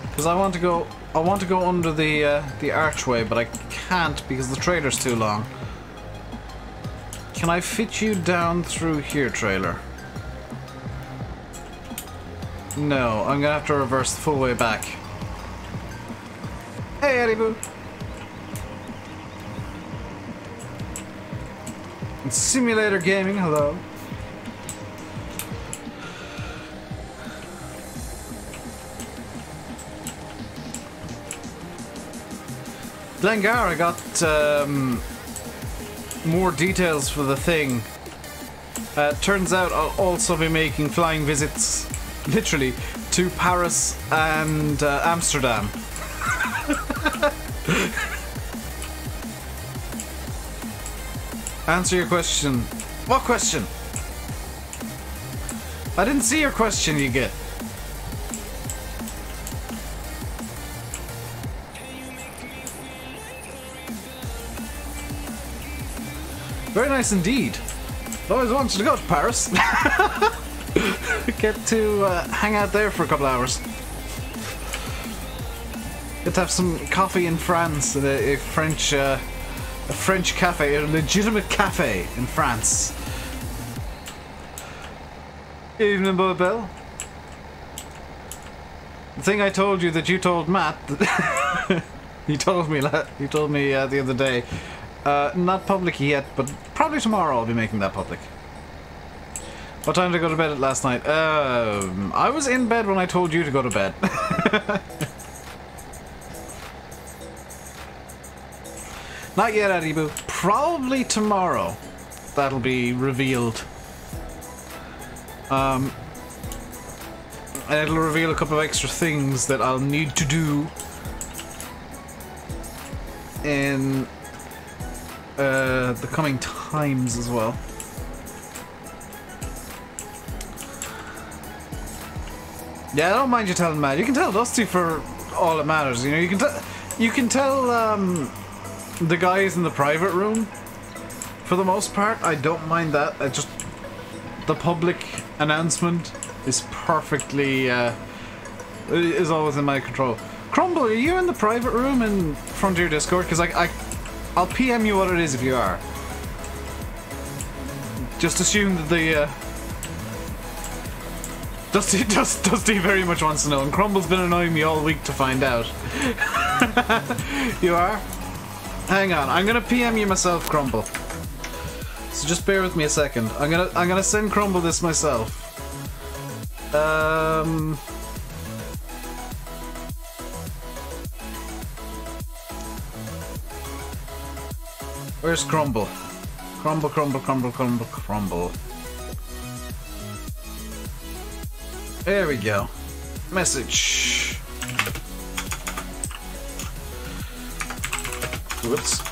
because I want to go under the archway, but I can't because the trailer's too long. Can I fit you down through here, trailer? No, I'm gonna have to reverse the full way back. Hey, Eddie Boo! And Simulator Gaming, hello. Glengar, I got more details for the thing. Turns out I'll also be making flying visits, literally, to Paris and Amsterdam. Answer your question. What question? I didn't see your question, you get. Very nice indeed. I've always wanted to go to Paris. Get to hang out there for a couple hours. Get to have some coffee in France at a French cafe, a legitimate cafe in France. Evening, boy Bill. The thing I told you that you told Matt. You told me the other day. Not public yet, but probably tomorrow I'll be making that public. What time did I go to bed at last night? I was in bed when I told you to go to bed. Not yet, Eddie Boo. Probably tomorrow. That'll be revealed. And it'll reveal a couple of extra things that I'll need to do in the coming times as well. Yeah, I don't mind you telling Matt. You can tell Dusty for all that matters. You know, you can tell the guys in the private room. For the most part, I don't mind that. I just the public announcement is perfectly is always in my control. Crumble, are you in the private room in front of your Discord? Because I'll PM you what it is if you are. Just assume that the Dusty very much wants to know, and Crumble's been annoying me all week to find out. You are? Hang on, I'm gonna PM you myself, Crumble. So just bear with me a second. I'm gonna send Crumble this myself. Where's Crumble? Crumble, crumble, crumble, crumble, crumble. There we go. Message. Whoops.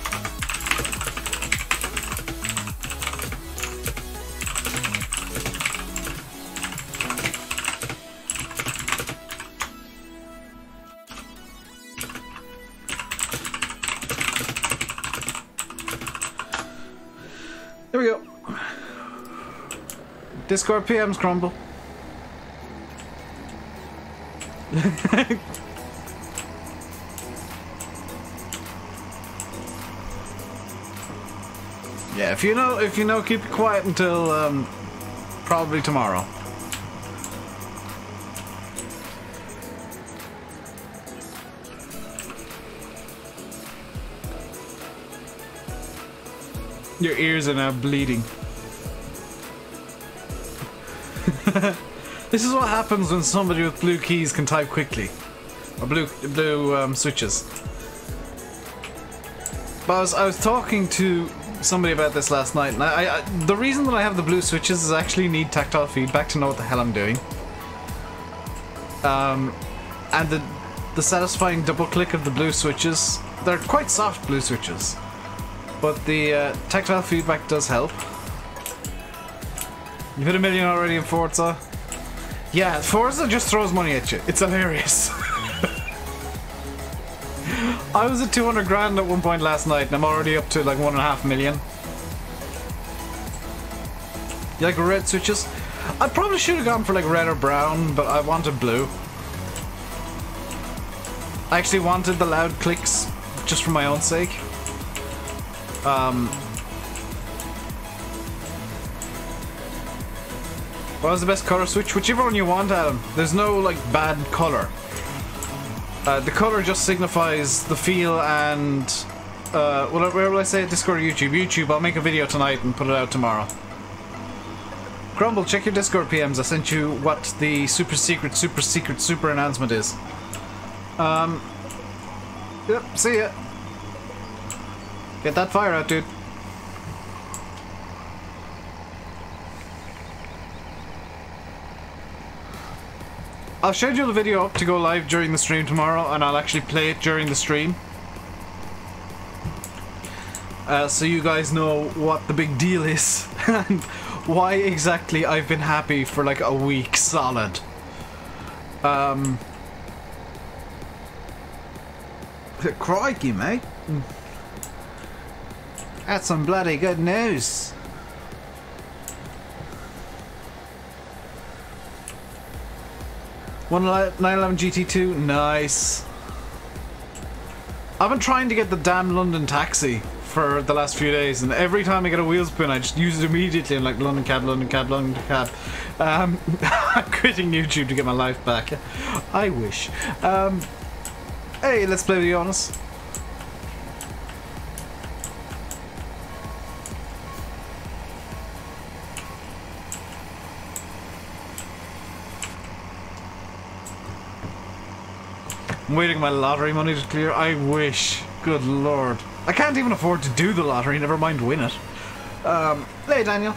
There we go. Discord PMs, Crumble. Yeah, if you know, keep it quiet until probably tomorrow. Your ears are now bleeding. This is what happens when somebody with blue keys can type quickly. Or blue switches. But I was talking to somebody about this last night, and the reason that I have the blue switches is I actually need tactile feedback to know what the hell I'm doing. And the satisfying double click of the blue switches, they're quite soft blue switches, but the tactile feedback does help. You hit 1 million already in Forza? Yeah, Forza just throws money at you. It's hilarious. I was at 200 grand at one point last night, and I'm already up to like 1.5 million. You like red switches? I probably should have gone for like red or brown, but I wanted blue. I actually wanted the loud clicks just for my own sake. What was the best color switch? Whichever one you want, Adam. There's no like bad color. The color just signifies the feel and where will I say it? Discord or YouTube? YouTube. I'll make a video tonight and put it out tomorrow. Crumble, check your Discord PMs. I sent you what the super secret announcement is. Yep, see ya. Get that fire out, dude. I'll schedule the video up to go live during the stream tomorrow, and I'll actually play it during the stream. So you guys know what the big deal is, and why exactly I've been happy for like a week solid. Crikey, mate. That's some bloody good news. One 911 GT2, nice. I've been trying to get the damn London taxi for the last few days, and every time I get a wheel spin, I just use it immediately. I'm like, London cab, London cab, London cab. I'm quitting YouTube to get my life back. I wish. Hey, let's play with Jonas. I'm waiting for my lottery money to clear. I wish. Good lord. I can't even afford to do the lottery, never mind win it. Hey, Daniel.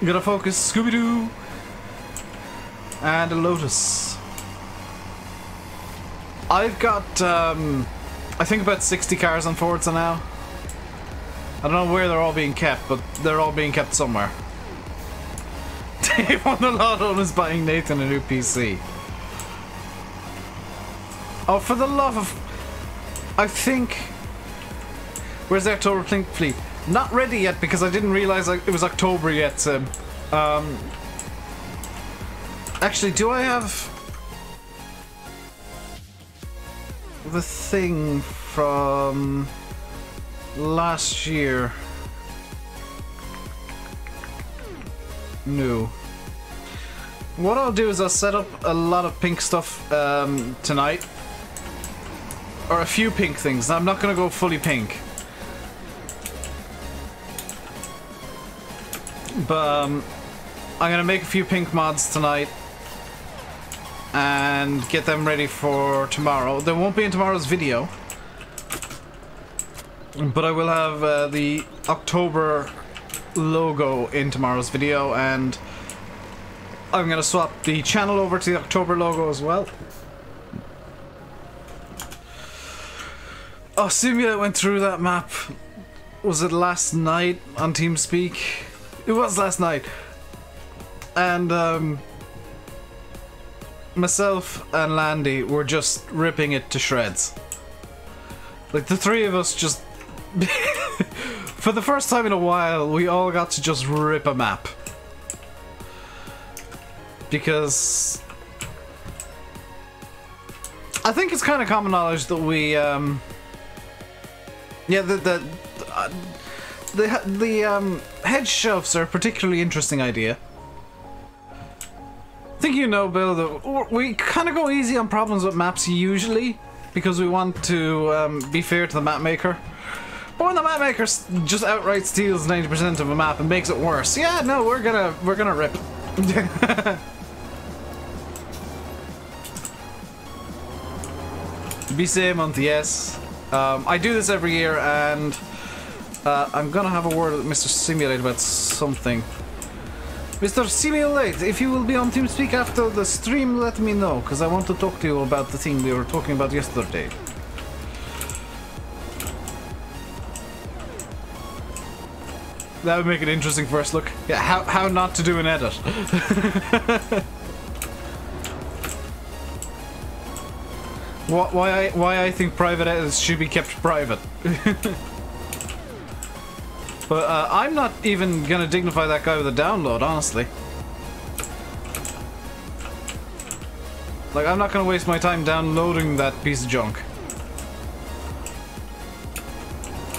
Gotta focus. Scooby-Doo. And a Lotus. I've got, I think about 60 cars on Forza now. I don't know where they're all being kept, but they're all being kept somewhere. Dave won the lotto and is buying Nathan a new PC. Oh, for the love of... I think... Where's the October Plink fleet? Not ready yet because I didn't realise it was October yet, Sim. Actually, do I have... the thing from... last year? No. What I'll do is I'll set up a lot of pink stuff tonight. Or a few pink things. I'm not going to go fully pink. But I'm going to make a few pink mods tonight. And get them ready for tomorrow. They won't be in tomorrow's video. But I will have the October logo in tomorrow's video, and I'm gonna swap the channel over to the October logo as well. Oh, Simulate went through that map. Was it last night on TeamSpeak? It was last night. And myself and Landy were just ripping it to shreds. Like the three of us just for the first time in a while, we all got to just rip a map. Because I think it's kind of common knowledge that we, yeah, the hedge shelves are a particularly interesting idea. I think you know, Bill, that we kind of go easy on problems with maps usually because we want to be fair to the map maker. But when the map maker just outright steals 90% of a map and makes it worse, yeah, no, we're gonna rip. BCA month, yes. I do this every year, and I'm gonna have a word with Mr. Simulate about something. Mr. Simulate, if you will be on TeamSpeak after the stream, let me know, because I want to talk to you about the thing we were talking about yesterday. That would make it interesting first look. Yeah, how not to do an edit. Why I think private edits should be kept private. But I'm not even gonna dignify that guy with a download, honestly. Like, I'm not gonna waste my time downloading that piece of junk.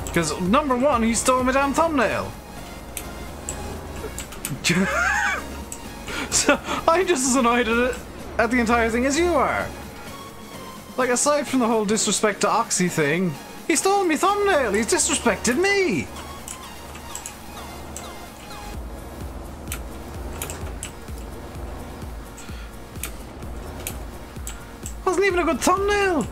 Because, number one, he stole my damn thumbnail. So, I'm just as annoyed at the entire thing as you are. Like, aside from the whole disrespect to Oxy thing, he stole me thumbnail, he's disrespected me. Wasn't even a good thumbnail.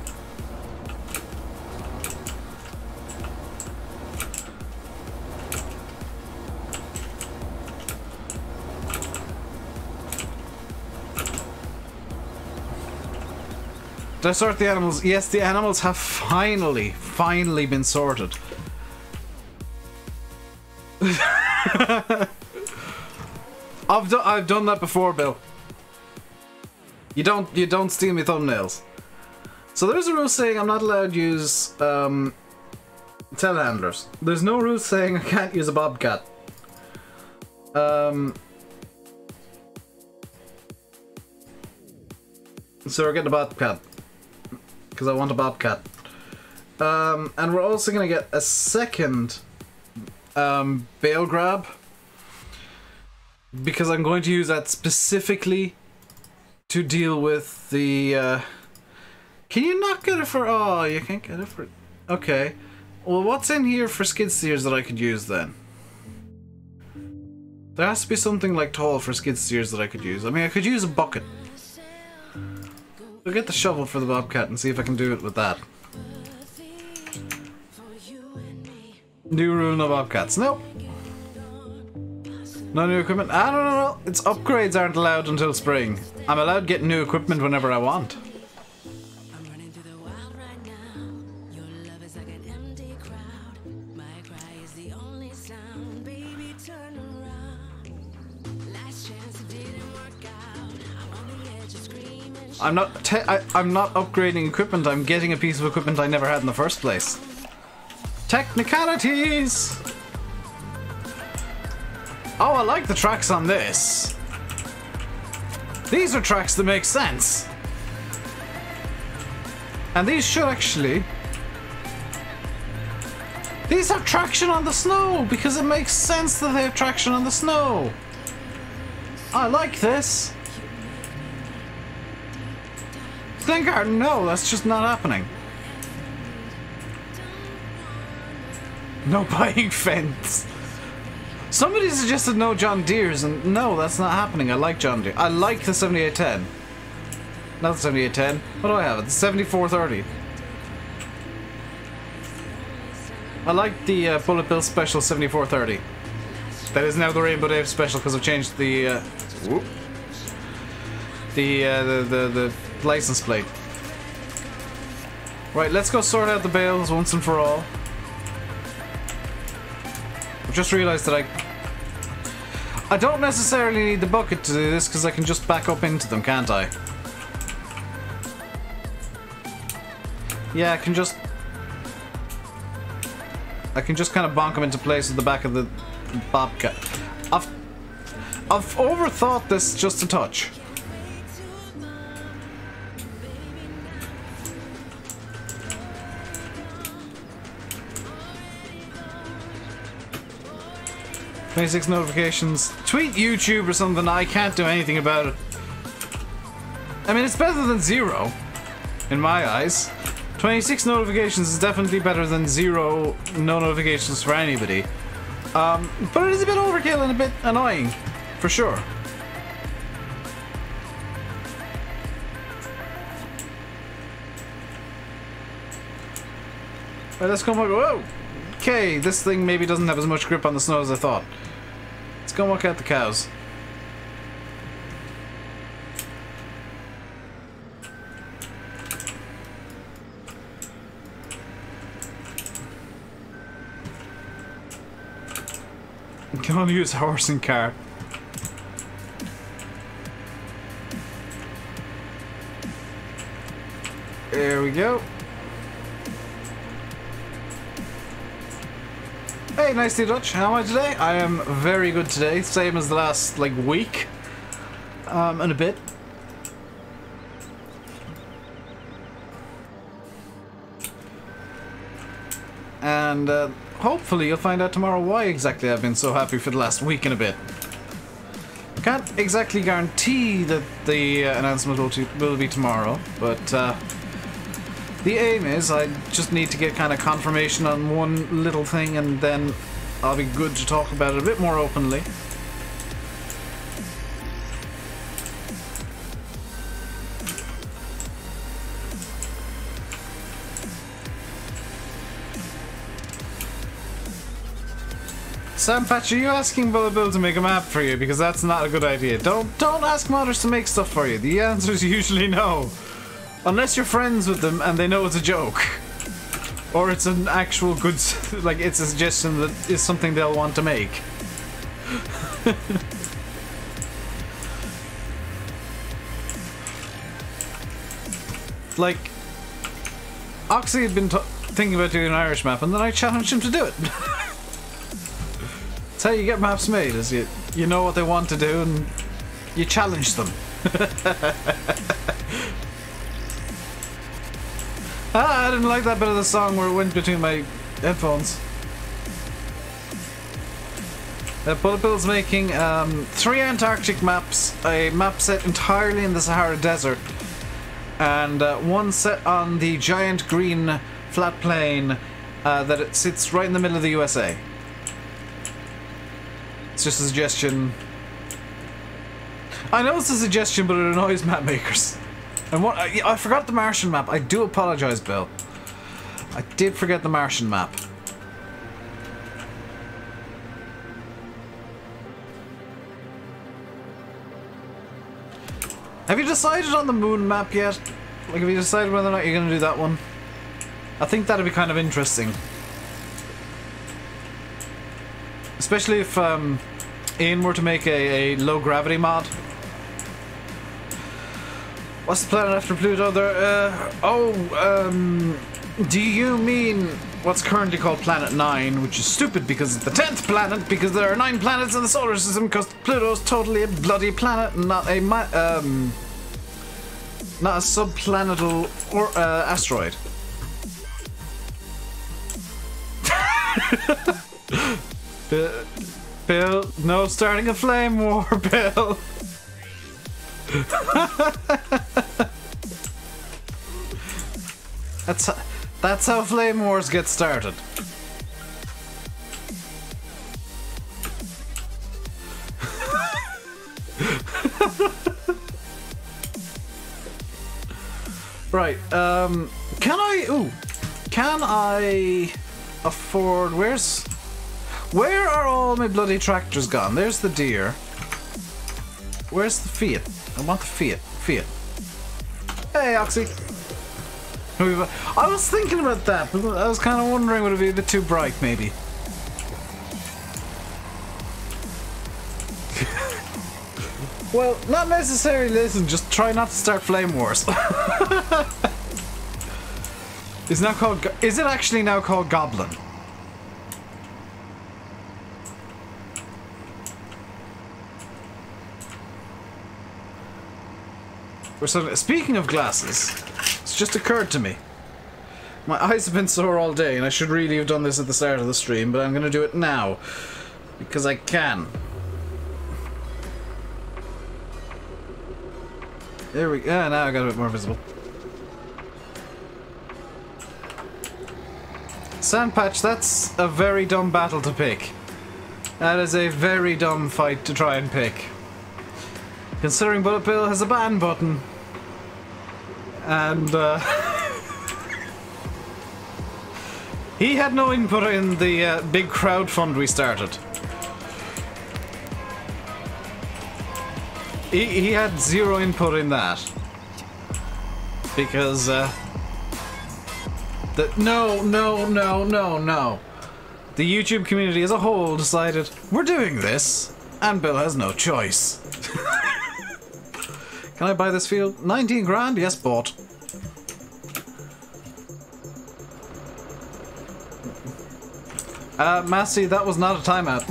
Did I sort the animals? Yes, the animals have finally been sorted. I've done that before, Bill. You don't steal me thumbnails. So there's a rule saying I'm not allowed to use telehandlers. There's no rule saying I can't use a bobcat. So we're getting a bobcat. because I want a bobcat. And we're also going to get a second bale grab, because I'm going to use that specifically to deal with the... Can you not get it for... Oh, you can't get it for... Okay. Well, what's in here for skid steers that I could use then? There has to be something like tall for skid steers that I could use. I mean, I could use a bucket. I'll get the shovel for the bobcat and see if I can do it with that. New rule, no bobcats. Nope. No new equipment. I don't know. Its upgrades aren't allowed until spring. I'm allowed to get new equipment whenever I want. I'm not upgrading equipment, I'm getting a piece of equipment I never had in the first place. Technicalities! Oh, I like the tracks on this. These are tracks that make sense. And these should actually... These have traction on the snow, because it makes sense that they have traction on the snow. I like this. Glengarden, no, that's just not happening. No buying fence. Somebody suggested no John Deere's, and no, that's not happening. I like John Deere. I like the 7810. Not the 7810. What do I have? It's the 7430. I like the Bullet Bill Special 7430. That is now the RainbowDave Special because I've changed the license plate. Right, let's go sort out the bales once and for all. I've just realised that I don't necessarily need the bucket to do this because I can just back up into them, can't I? Yeah, I can just kind of bonk them into place with the back of the bobcat. I've overthought this just a touch. "26 notifications. Tweet YouTube or something. I can't do anything about it. I mean, it's better than 0, in my eyes. 26 notifications is definitely better than 0 no notifications for anybody. But it is a bit overkill and a bit annoying, for sure. Right, let's go and go. Whoa! Okay, this thing maybe doesn't have as much grip on the snow as I thought. Let's go and walk out the cows. You can only use horse and cart. There we go. Hey, nicely Dutch. How am I today? I am very good today. Same as the last, like, week. And a bit. And, hopefully you'll find out tomorrow why exactly I've been so happy for the last week and a bit. I can't exactly guarantee that the announcement will be tomorrow, but, the aim is I just need to get kind of confirmation on one little thing and then I'll be good to talk about it a bit more openly. Sam Patch, are you asking Bill to make a map for you? Because that's not a good idea. Don't ask modders to make stuff for you. The answer is usually no. Unless you're friends with them and they know it's a joke. Or it's an actual good, like it's a suggestion that is something they'll want to make. Like, Oxy had been thinking about doing an Irish map and then I challenged him to do it. That's how you get maps made, is you know what they want to do and you challenge them. Ah, I didn't like that bit of the song where it went between my headphones. Bullet Bill's making 3 Antarctic maps, a map set entirely in the Sahara Desert, and one set on the giant green flat plain that it sits right in the middle of the USA. It's just a suggestion. I know it's a suggestion, but it annoys map makers. And what I forgot the Martian map. I do apologize, Bill. I did forget the Martian map. Have you decided on the moon map yet? Like, have you decided whether or not you're going to do that one? I think that'd be kind of interesting. Especially if Ian were to make a low gravity mod. What's the planet after Pluto? Do you mean what's currently called Planet 9, which is stupid because it's the 10th planet, because there are 9 planets in the solar system, because Pluto's totally a bloody planet, not a subplanetal or asteroid. Bill, no starting a flame war, Bill. That's how flame wars get started. Right, can I afford, where are all my bloody tractors gone? There's the deer. Where's the Fiat? I want the Fiat. Hey, Oxy. I was thinking about that, but I was kind of wondering would it be a bit too bright, maybe. Well, not necessarily. Listen, just try not to start flame wars. Is it actually now called Goblin? Speaking of glasses, it's just occurred to me. My eyes have been sore all day, and I should really have done this at the start of the stream, but I'm going to do it now. Because I can. There we go. Yeah, now I got a bit more visible. Sandpatch, that's a very dumb battle to pick. That is a very dumb fight to try and pick. Considering Bullet Bill has a ban button. And, he had no input in the big crowdfund we started. He had zero input in that. Because, no. The YouTube community as a whole decided, we're doing this, and Bill has no choice. Can I buy this field? 19 grand? Yes, bought. Massey, that was not a timeout.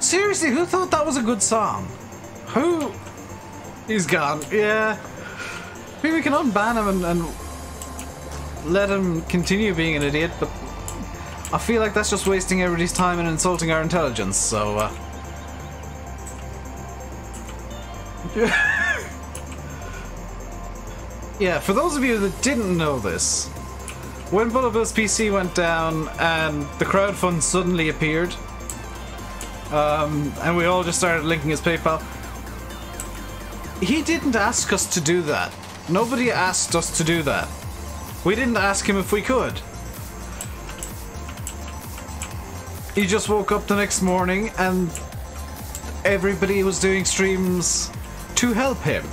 Seriously, who thought that was a good song? Who? He's gone. Yeah. Maybe we can unban him and let him continue being an idiot, but I feel like that's just wasting everybody's time and insulting our intelligence, so, yeah, for those of you that didn't know this, when Bullet Bill's PC went down and the crowdfund suddenly appeared, and we all just started linking his PayPal, he didn't ask us to do that. Nobody asked us to do that. We didn't ask him if we could. He just woke up the next morning and everybody was doing streams to help him.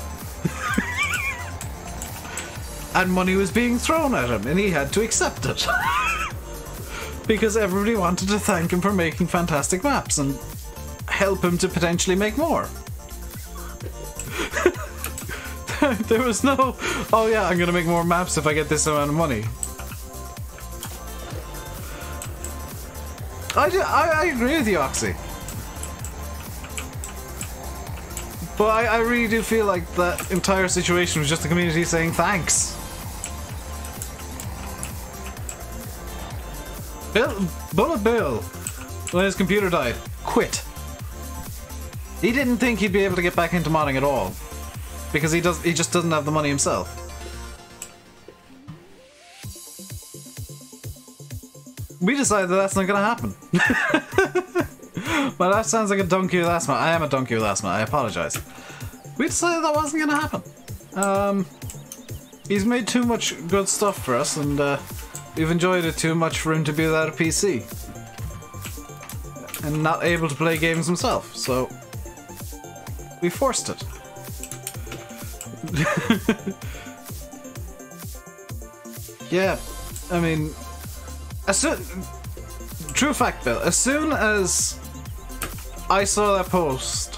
And money was being thrown at him and he had to accept it. Because everybody wanted to thank him for making fantastic maps and help him to potentially make more. There was no, oh yeah, I'm gonna make more maps if I get this amount of money. I agree with you, Oxy. But I really do feel like that entire situation was just the community saying thanks. Bullet Bill, when his computer died, quit. He didn't think he'd be able to get back into modding at all. Because he just doesn't have the money himself. We decided that that's not gonna happen. Well, that sounds like a donkey with asthma. I am a donkey with asthma, I apologize. We decided that wasn't gonna happen. He's made too much good stuff for us, and we've enjoyed it too much for him to be without a PC. And not able to play games himself, so we forced it. Yeah, I mean, true fact, Bill, as soon as I saw that post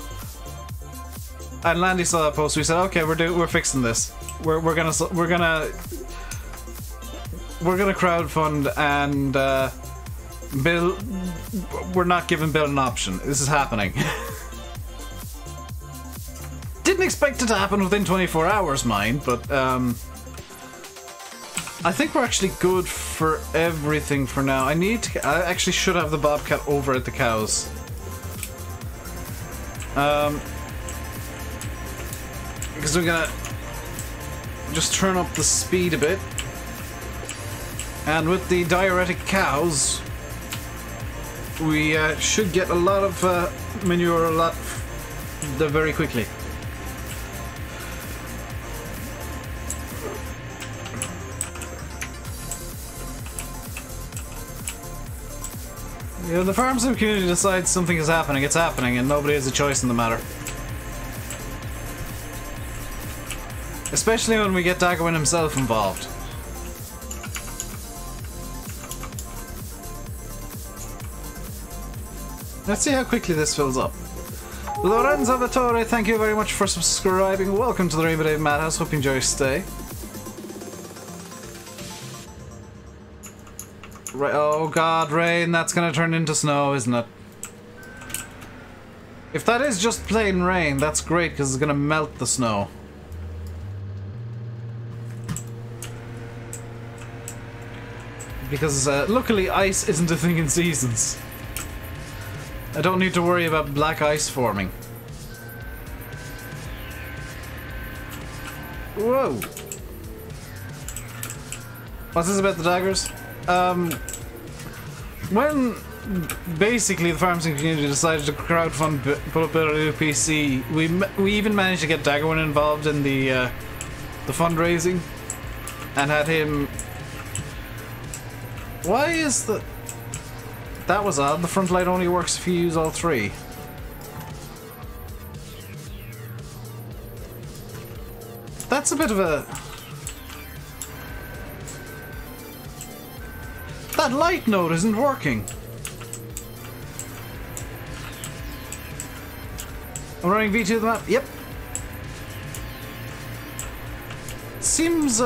and Landy saw that post, we said, okay, we're fixing this. We're gonna crowdfund, and Bill, we're not giving Bill an option. This is happening. Didn't expect it to happen within 24 hours, mind, but I think we're actually good for everything for now. I actually should have the Bobcat over at the cows. Because we're gonna just turn up the speed a bit. And with the diuretic cows, we should get a lot of manure very quickly. Yeah, the farm sim community decides something is happening, it's happening, and nobody has a choice in the matter. Especially when we get Daggerwin himself involved. Let's see how quickly this fills up. Lorenzo Vittore, thank you very much for subscribing. Welcome to the RainbowDave Madhouse. Hope you enjoy your stay. Oh god, rain, that's gonna turn into snow, isn't it? If that is just plain rain, that's great, because it's gonna melt the snow. Because luckily ice isn't a thing in seasons. I don't need to worry about black ice forming. Whoa! What's this about the daggers? When basically the farm sim community decided to crowdfund Bullet Bill a new PC, we even managed to get Daggerwin involved in the fundraising, and had him. Why is the? That was odd. The front light only works if you use all three. That's a bit of a. That light node isn't working. I'm running V2 of the map. Yep. Seems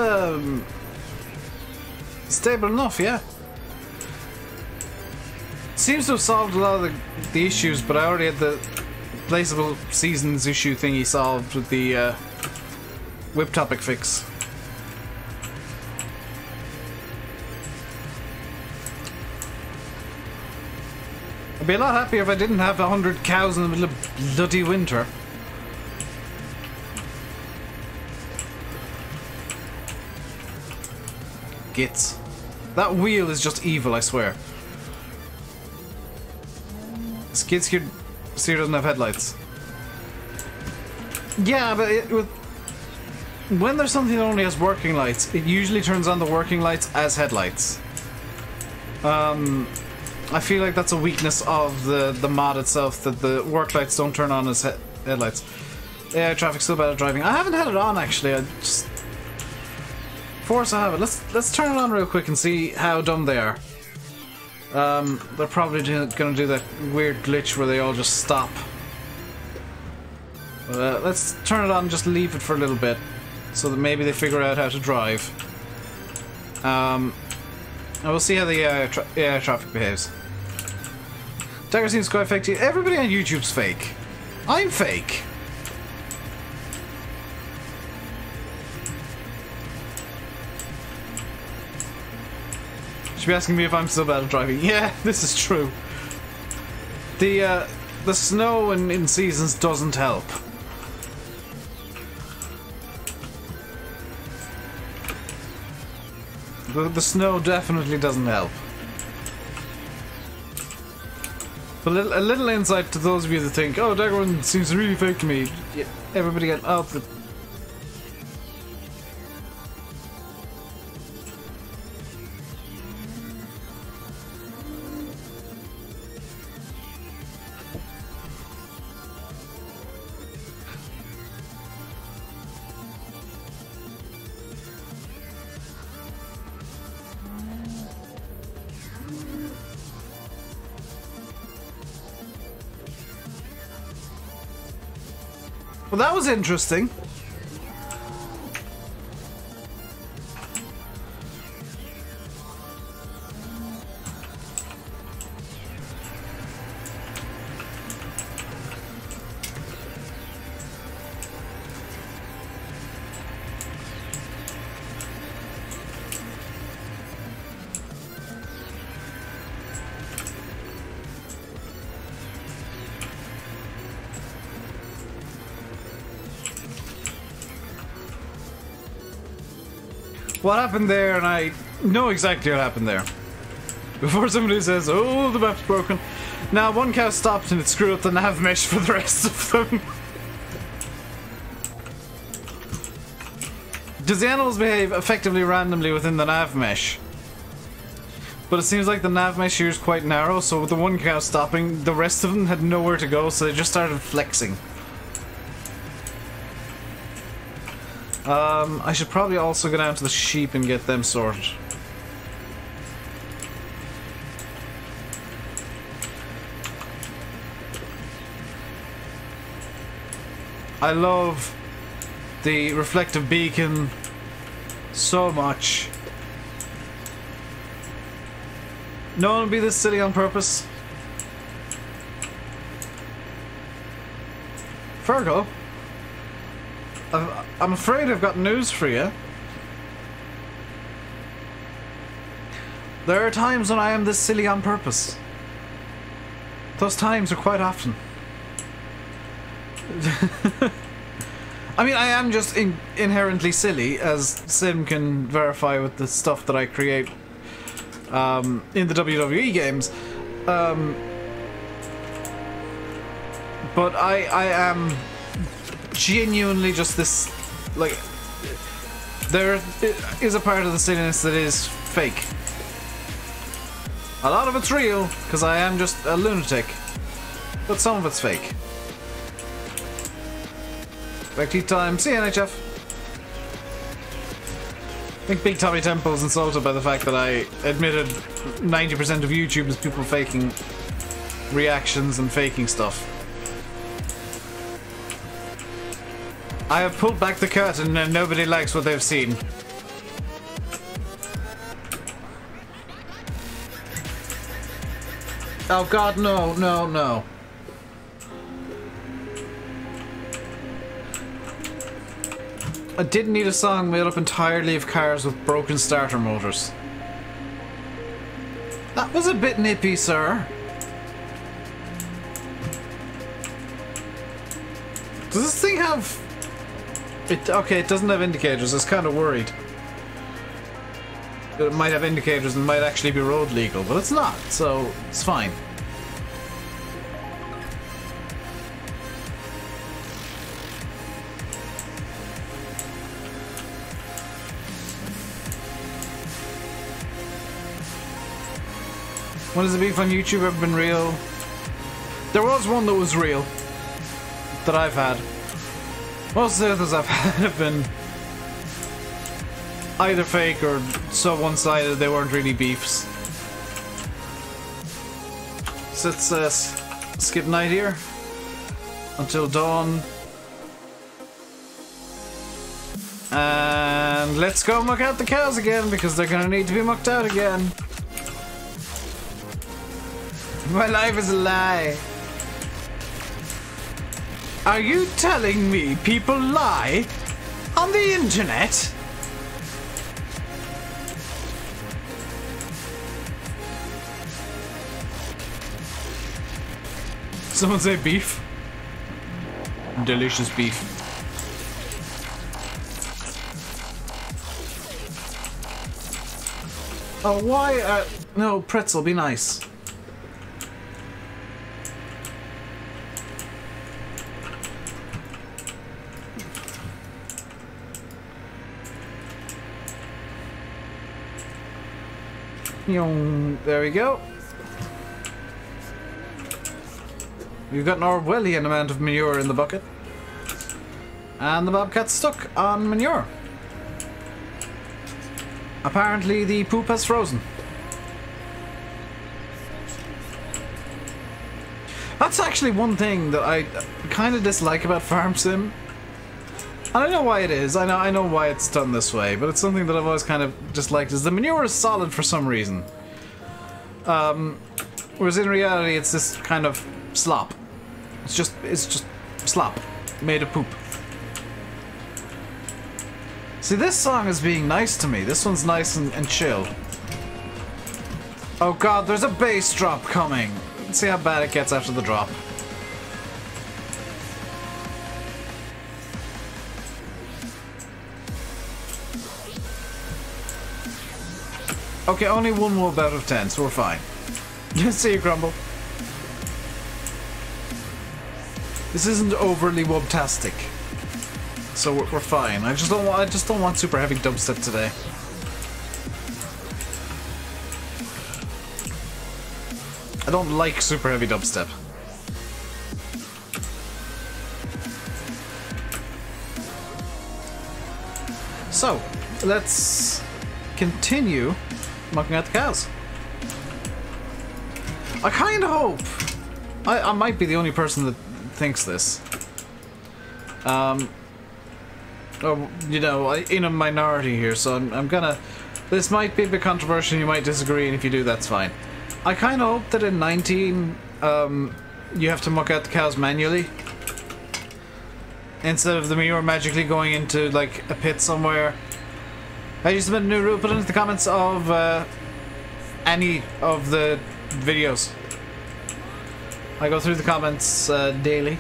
stable enough, yeah. Seems to have solved a lot of the issues, but I already had the placeable seasons issue thingy solved with the whip topic fix. I'd be a lot happier if I didn't have 100 cows in the middle of bloody winter. Gits. That wheel is just evil, I swear. Skid steer doesn't have headlights. Yeah, but when there's something that only has working lights, it usually turns on the working lights as headlights. I feel like that's a weakness of the mod itself, that the work lights don't turn on as headlights. Yeah, traffic's still bad at driving. I haven't had it on actually. I just force I have it. Let's turn it on real quick and see how dumb they are. They're probably gonna do that weird glitch where they all just stop. Let's turn it on and just leave it for a little bit, so that maybe they figure out how to drive. And we'll see how the AI traffic behaves. Dagger seems quite fake to you. Everybody on YouTube's fake. I'm fake. should be asking me if I'm so bad at driving. Yeah, this is true. The snow in seasons doesn't help. The snow definitely doesn't help. But a little insight to those of you that think, oh, Daggerman seems really fake to me. Yeah, everybody get out the... Well, that was interesting. What happened there, and I know exactly what happened there. Before somebody says, oh, the map's broken. Now, one cow stopped and it screwed up the nav mesh for the rest of them. Does the animals behave effectively randomly within the nav mesh? But it seems like the nav mesh here is quite narrow, so with the one cow stopping, the rest of them had nowhere to go, so they just started flexing. I should probably also go down to the sheep and get them sorted. I love the reflective beacon so much. No one would be this silly on purpose. Virgo? I'm afraid I've got news for you. There are times when I am this silly on purpose. Those times are quite often. I mean, I am just inherently silly, as Sim can verify with the stuff that I create in the WWE games. But I am genuinely just this, like, there is a part of the silliness that is fake. A lot of it's real, because I am just a lunatic, but some of it's fake. Back tea time. See you, NHF. I think Big Tommy Temple is insulted by the fact that I admitted 90% of YouTube is people faking reactions and faking stuff. I have pulled back the curtain and nobody likes what they've seen. Oh god, no, no, no. I didn't need a song made up entirely of cars with broken starter motors. That was a bit nippy, sir. Does this thing have... Okay, it doesn't have indicators. I was kind of worried. It might have indicators and might actually be road legal, but it's not, so it's fine. When has the beef on YouTube ever been real? There was one that was real. That I've had. Most of the others I've had have been either fake or so one-sided they weren't really beefs. So let's skip night here until dawn. And let's go muck out the cows again because they're gonna need to be mucked out again. My life is a lie. Are you telling me people lie on the internet? Someone say beef. Delicious beef. Oh, why? No, pretzel, be nice. There we go. We've got an Orwellian amount of manure in the bucket. And the bobcat's stuck on manure. Apparently the poop has frozen. That's actually one thing that I kind of dislike about Farm Sim. And I know why it is. I know why it's done this way, but it's something that I've always kind of disliked, is the manure is solid for some reason. Whereas in reality it's this kind of slop. It's just slop made of poop. See, this song is being nice to me. This one's nice and chill. Oh god, there's a bass drop coming. Let's see how bad it gets after the drop. Okay, only one wub out of 10, so we're fine. See you, Grumble. This isn't overly wubtastic, so we're fine. I just don't want super heavy dubstep today. I don't like super heavy dubstep. So, let's continue mucking out the cows. I kind of hope... I might be the only person that thinks this. Oh, you know, in a minority here, so I'm gonna... This might be a bit controversial, you might disagree, and if you do, that's fine. I kind of hope that in 19, you have to muck out the cows manually. Instead of the manure magically going into, like, a pit somewhere. I just submit a new rule, put it into the comments of, any of the videos. I go through the comments, daily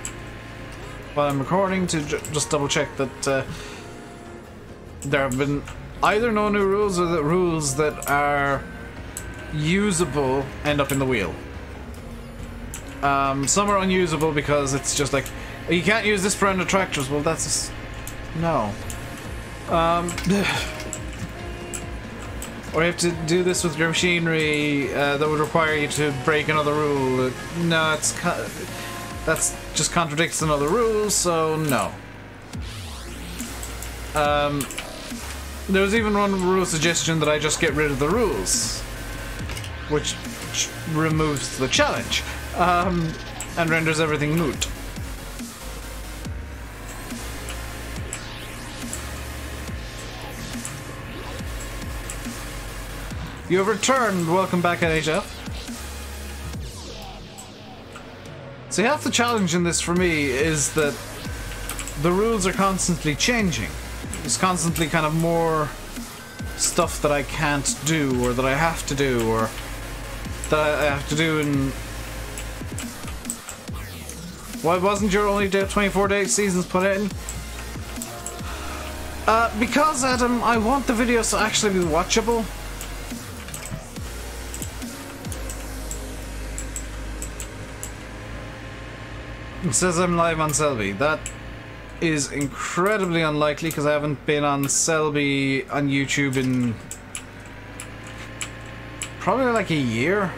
while I'm recording to just double check that, there have been either no new rules or the rules that are usable end up in the wheel. Some are unusable because it's just like, you can't use this brand of tractors. Well, that's just... no. Or you have to do this with your machinery that would require you to break another rule. No, that's just contradicts another rule, so no. There was even one rule suggestion that I just get rid of the rules, which removes the challenge, and renders everything moot. You have returned. Welcome back, NHF. See, half the challenge in this for me is that the rules are constantly changing. There's constantly kind of more stuff that I can't do, or that I have to do, or that I have to do in... Why wasn't your only 24-day seasons put in? Because, Adam, I want the videos to actually be watchable. It says I'm live on Selby. That is incredibly unlikely because I haven't been on Selby on YouTube in probably like a year.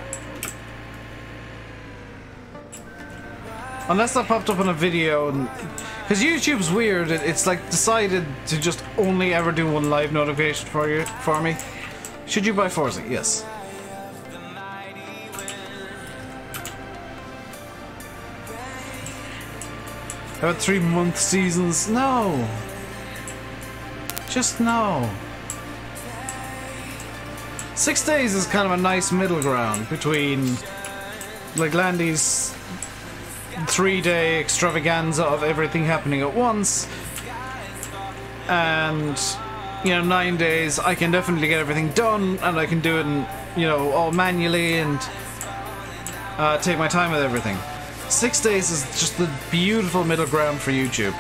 Unless that popped up on a video. Because YouTube's weird. It's like decided to just only ever do one live notification for me. Should you buy Forza? Yes. About 3-month seasons? No. Just no. 6 days is kind of a nice middle ground between like Landy's 3-day extravaganza of everything happening at once and, you know, 9 days I can definitely get everything done and I can do it in, you know, all manually and take my time with everything. 6 days is just the beautiful middle ground for YouTube.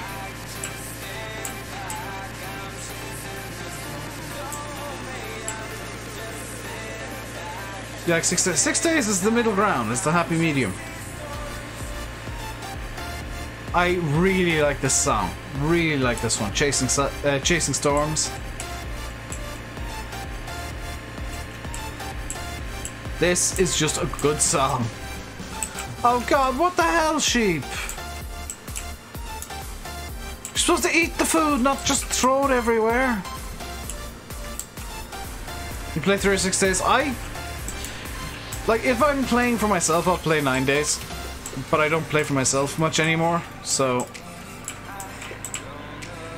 Yeah, like 6 days. 6 days is the middle ground. It's the happy medium. I really like this song. Really like this one. Chasing Storms. This is just a good song. Oh god, what the hell, sheep? You're supposed to eat the food, not just throw it everywhere. You play through 6 days? Like, if I'm playing for myself, I'll play 9 days. But I don't play for myself much anymore, so...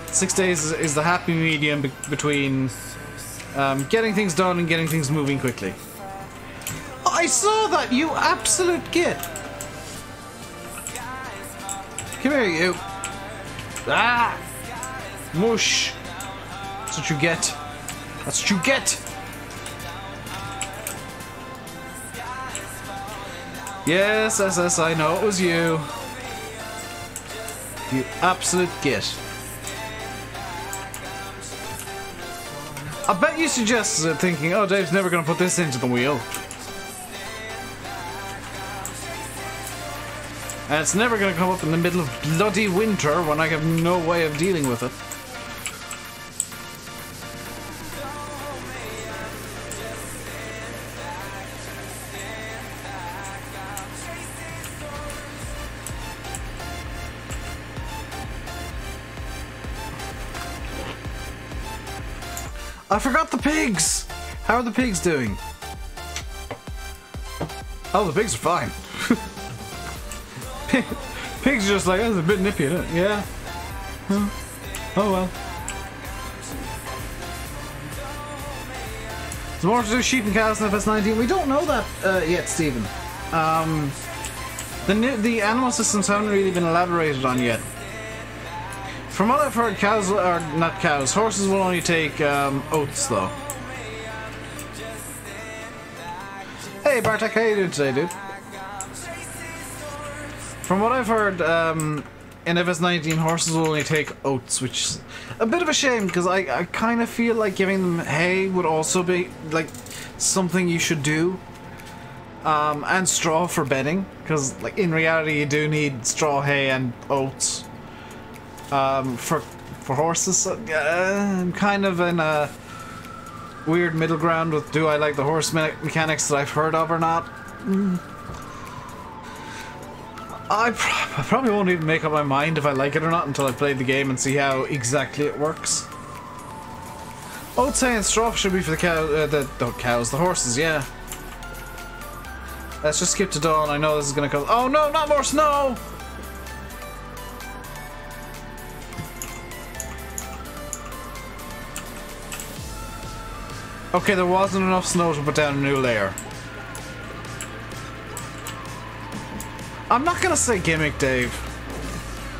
6 days is the happy medium between getting things done and getting things moving quickly. I saw that, you absolute git! Come here, you! Ah! Mush! That's what you get. That's what you get! Yes, SS, I know it was you. You absolute git. I bet you suggested it thinking, oh, Dave's never gonna put this into the wheel. And it's never gonna come up in the middle of bloody winter when I have no way of dealing with it. I forgot the pigs! How are the pigs doing? Oh, the pigs are fine. Pigs are just like, oh, it's a bit nippy, isn't it? Yeah. Huh. Oh well. There's more to do sheep and cows in FS19. We don't know that yet, Stephen. The animal systems haven't really been elaborated on yet. From what I've heard, cows, or not cows, horses will only take oats though. Hey Bartek, how you doing today, dude? From what I've heard, in FS19, horses will only take oats, which is a bit of a shame because I kind of feel like giving them hay would also be like something you should do. And straw for bedding, because like in reality you do need straw, hay, and oats. For horses, I'm kind of in a weird middle ground with do I like the horse mechanics that I've heard of or not. I probably won't even make up my mind if I like it or not until I play the game and see how exactly it works. Oats, hay, and straw should be for the horses, yeah. Let's just skip to dawn. I know this is gonna cause. Oh no, not more snow! Okay, there wasn't enough snow to put down a new layer. I'm not gonna say gimmick, Dave.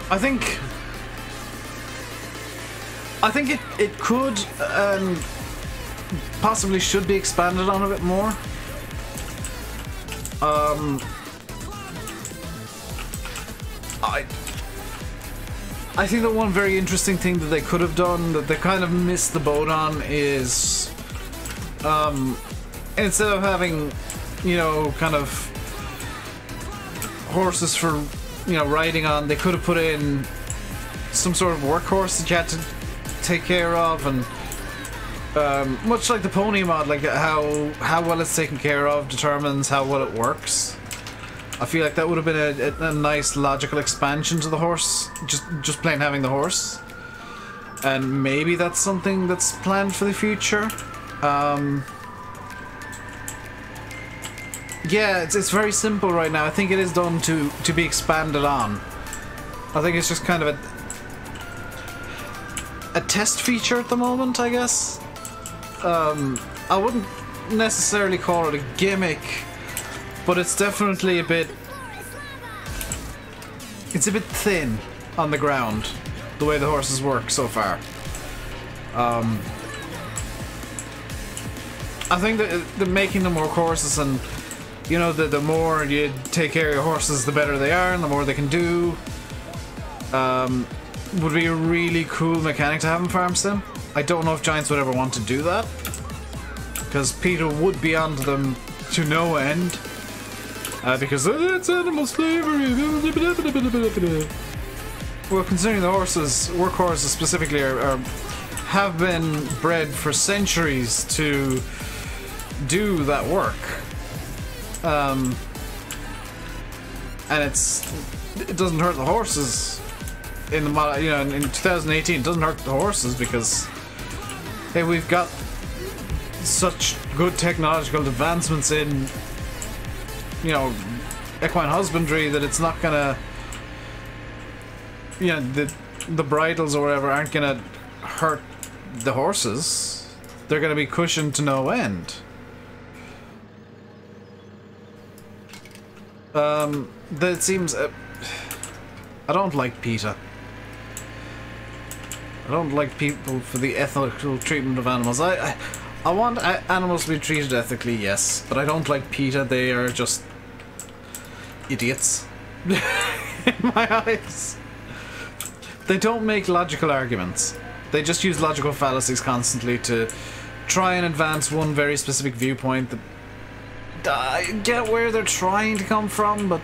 I think it could and possibly should be expanded on a bit more. I think that one very interesting thing that they could have done that they kind of missed the boat on is instead of having, you know, kind of horses for, you know, riding on, they could have put in some sort of workhorse that you had to take care of, and much like the pony mod, like how well it's taken care of determines how well it works. I feel like that would have been a nice logical expansion to the horse, just plain having the horse, and maybe that's something that's planned for the future. Yeah, it's very simple right now. I think it is done to be expanded on. I think it's just kind of a test feature at the moment, I guess. I wouldn't necessarily call it a gimmick, but it's definitely a bit... It's a bit thin on the ground, the way the horses work so far. I think that making them more horses and you know, the more you take care of your horses, the better they are, and the more they can do. Would be a really cool mechanic to have in Farm Sim. I don't know if Giants would ever want to do that, because PETA would be onto them to no end, because it's animal slavery. Well, considering the horses, workhorses specifically, have been bred for centuries to do that work, and it doesn't hurt the horses in the, you know, in 2018. It doesn't hurt the horses because, hey, we've got such good technological advancements in, you know, equine husbandry that it's not gonna, you know, the bridles or whatever aren't gonna hurt the horses. They're gonna be cushioned to no end. That seems, I don't like PETA. I don't like people for the ethical treatment of animals. I want animals to be treated ethically, yes, but I don't like PETA. They are just idiots in my eyes. They don't make logical arguments. They just use logical fallacies constantly to try and advance one very specific viewpoint. That I get where they're trying to come from, but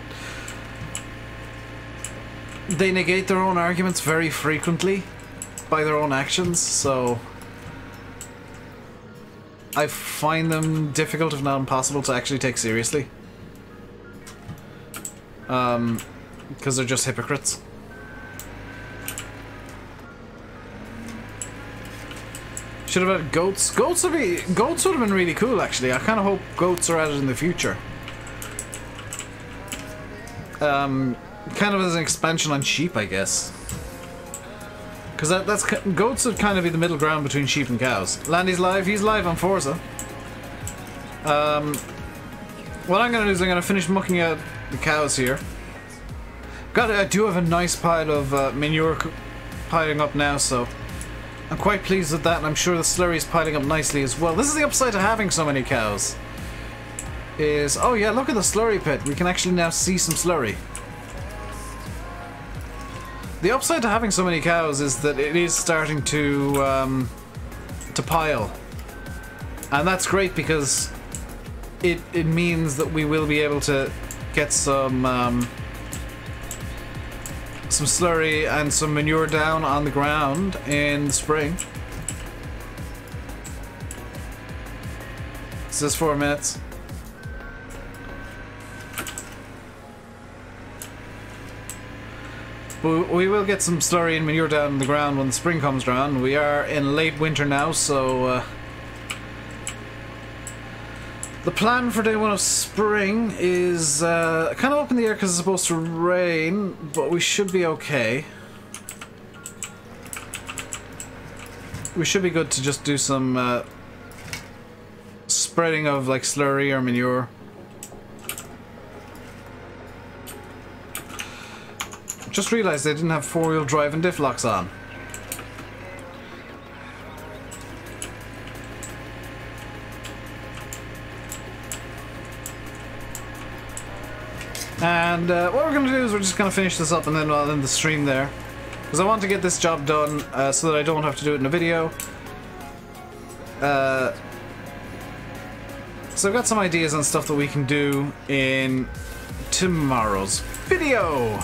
they negate their own arguments very frequently by their own actions, so I find them difficult, if not impossible, to actually take seriously. Because they're just hypocrites. Should have had goats. Goats would have been really cool, actually. I kind of hope goats are added in the future. Kind of as an expansion on sheep, I guess. Because goats would kind of be the middle ground between sheep and cows. Landy's live. He's live on Forza. What I'm going to do is I'm going to finish mucking out the cows here. I do have a nice pile of manure piling up now, so I'm quite pleased with that, and I'm sure the slurry is piling up nicely as well. This is the upside to having so many cows. Oh yeah, look at the slurry pit. We can actually now see some slurry. The upside to having so many cows is that it is starting to pile, and that's great because it means that we will be able to get some slurry and some manure down on the ground in the spring. This is 4 minutes. But we will get some slurry and manure down on the ground when the spring comes around. We are in late winter now, so the plan for day one of spring is kind of up in the air because it's supposed to rain, but we should be okay. We should be good to just do some spreading of like slurry or manure. Just realised they didn't have 4-wheel drive and diff locks on. And what we're going to do is we're just going to finish this up and then I'll end the stream there. Because I want to get this job done so that I don't have to do it in a video. So I've got some ideas on stuff that we can do in tomorrow's video.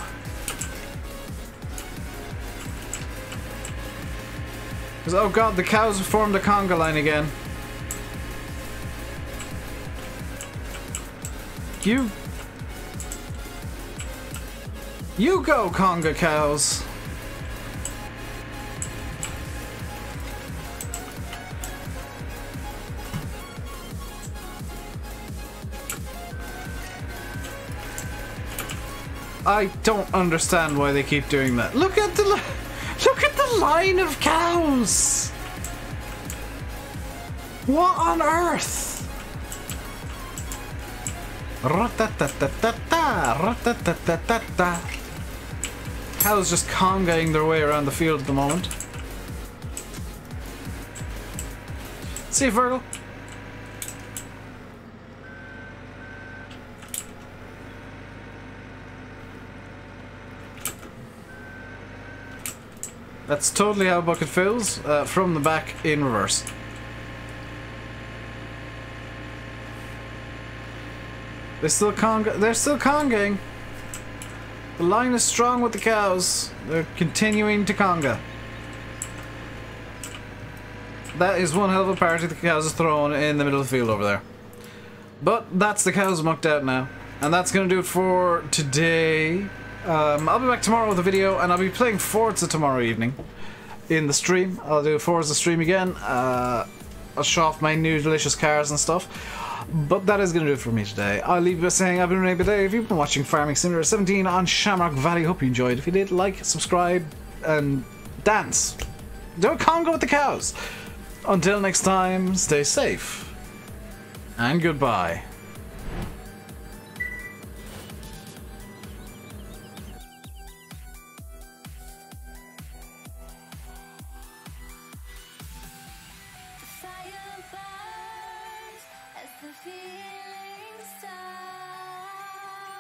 Oh god, the cows have formed a conga line again. You go, conga cows. I don't understand why they keep doing that. Look at the line of cows. What on earth? Cows just congaing their way around the field at the moment. See you, Virgil. That's totally how a bucket fills, from the back in reverse. They're still congaing. The line is strong with the cows. They're continuing to conga. That is one hell of a party the cows are throwing in the middle of the field over there. But that's the cows mucked out now. And that's going to do it for today. I'll be back tomorrow with a video, and I'll be playing Forza tomorrow evening in the stream. I'll do a Forza stream again. I'll show off my new delicious cars and stuff. But that is going to do it for me today. I'll leave you by saying I've been RainbowDave. You've been watching Farming Simulator 17 on Shamrock Valley. Hope you enjoyed. If you did, like, subscribe, and dance. Do a conga with the cows. Until next time, stay safe. And goodbye.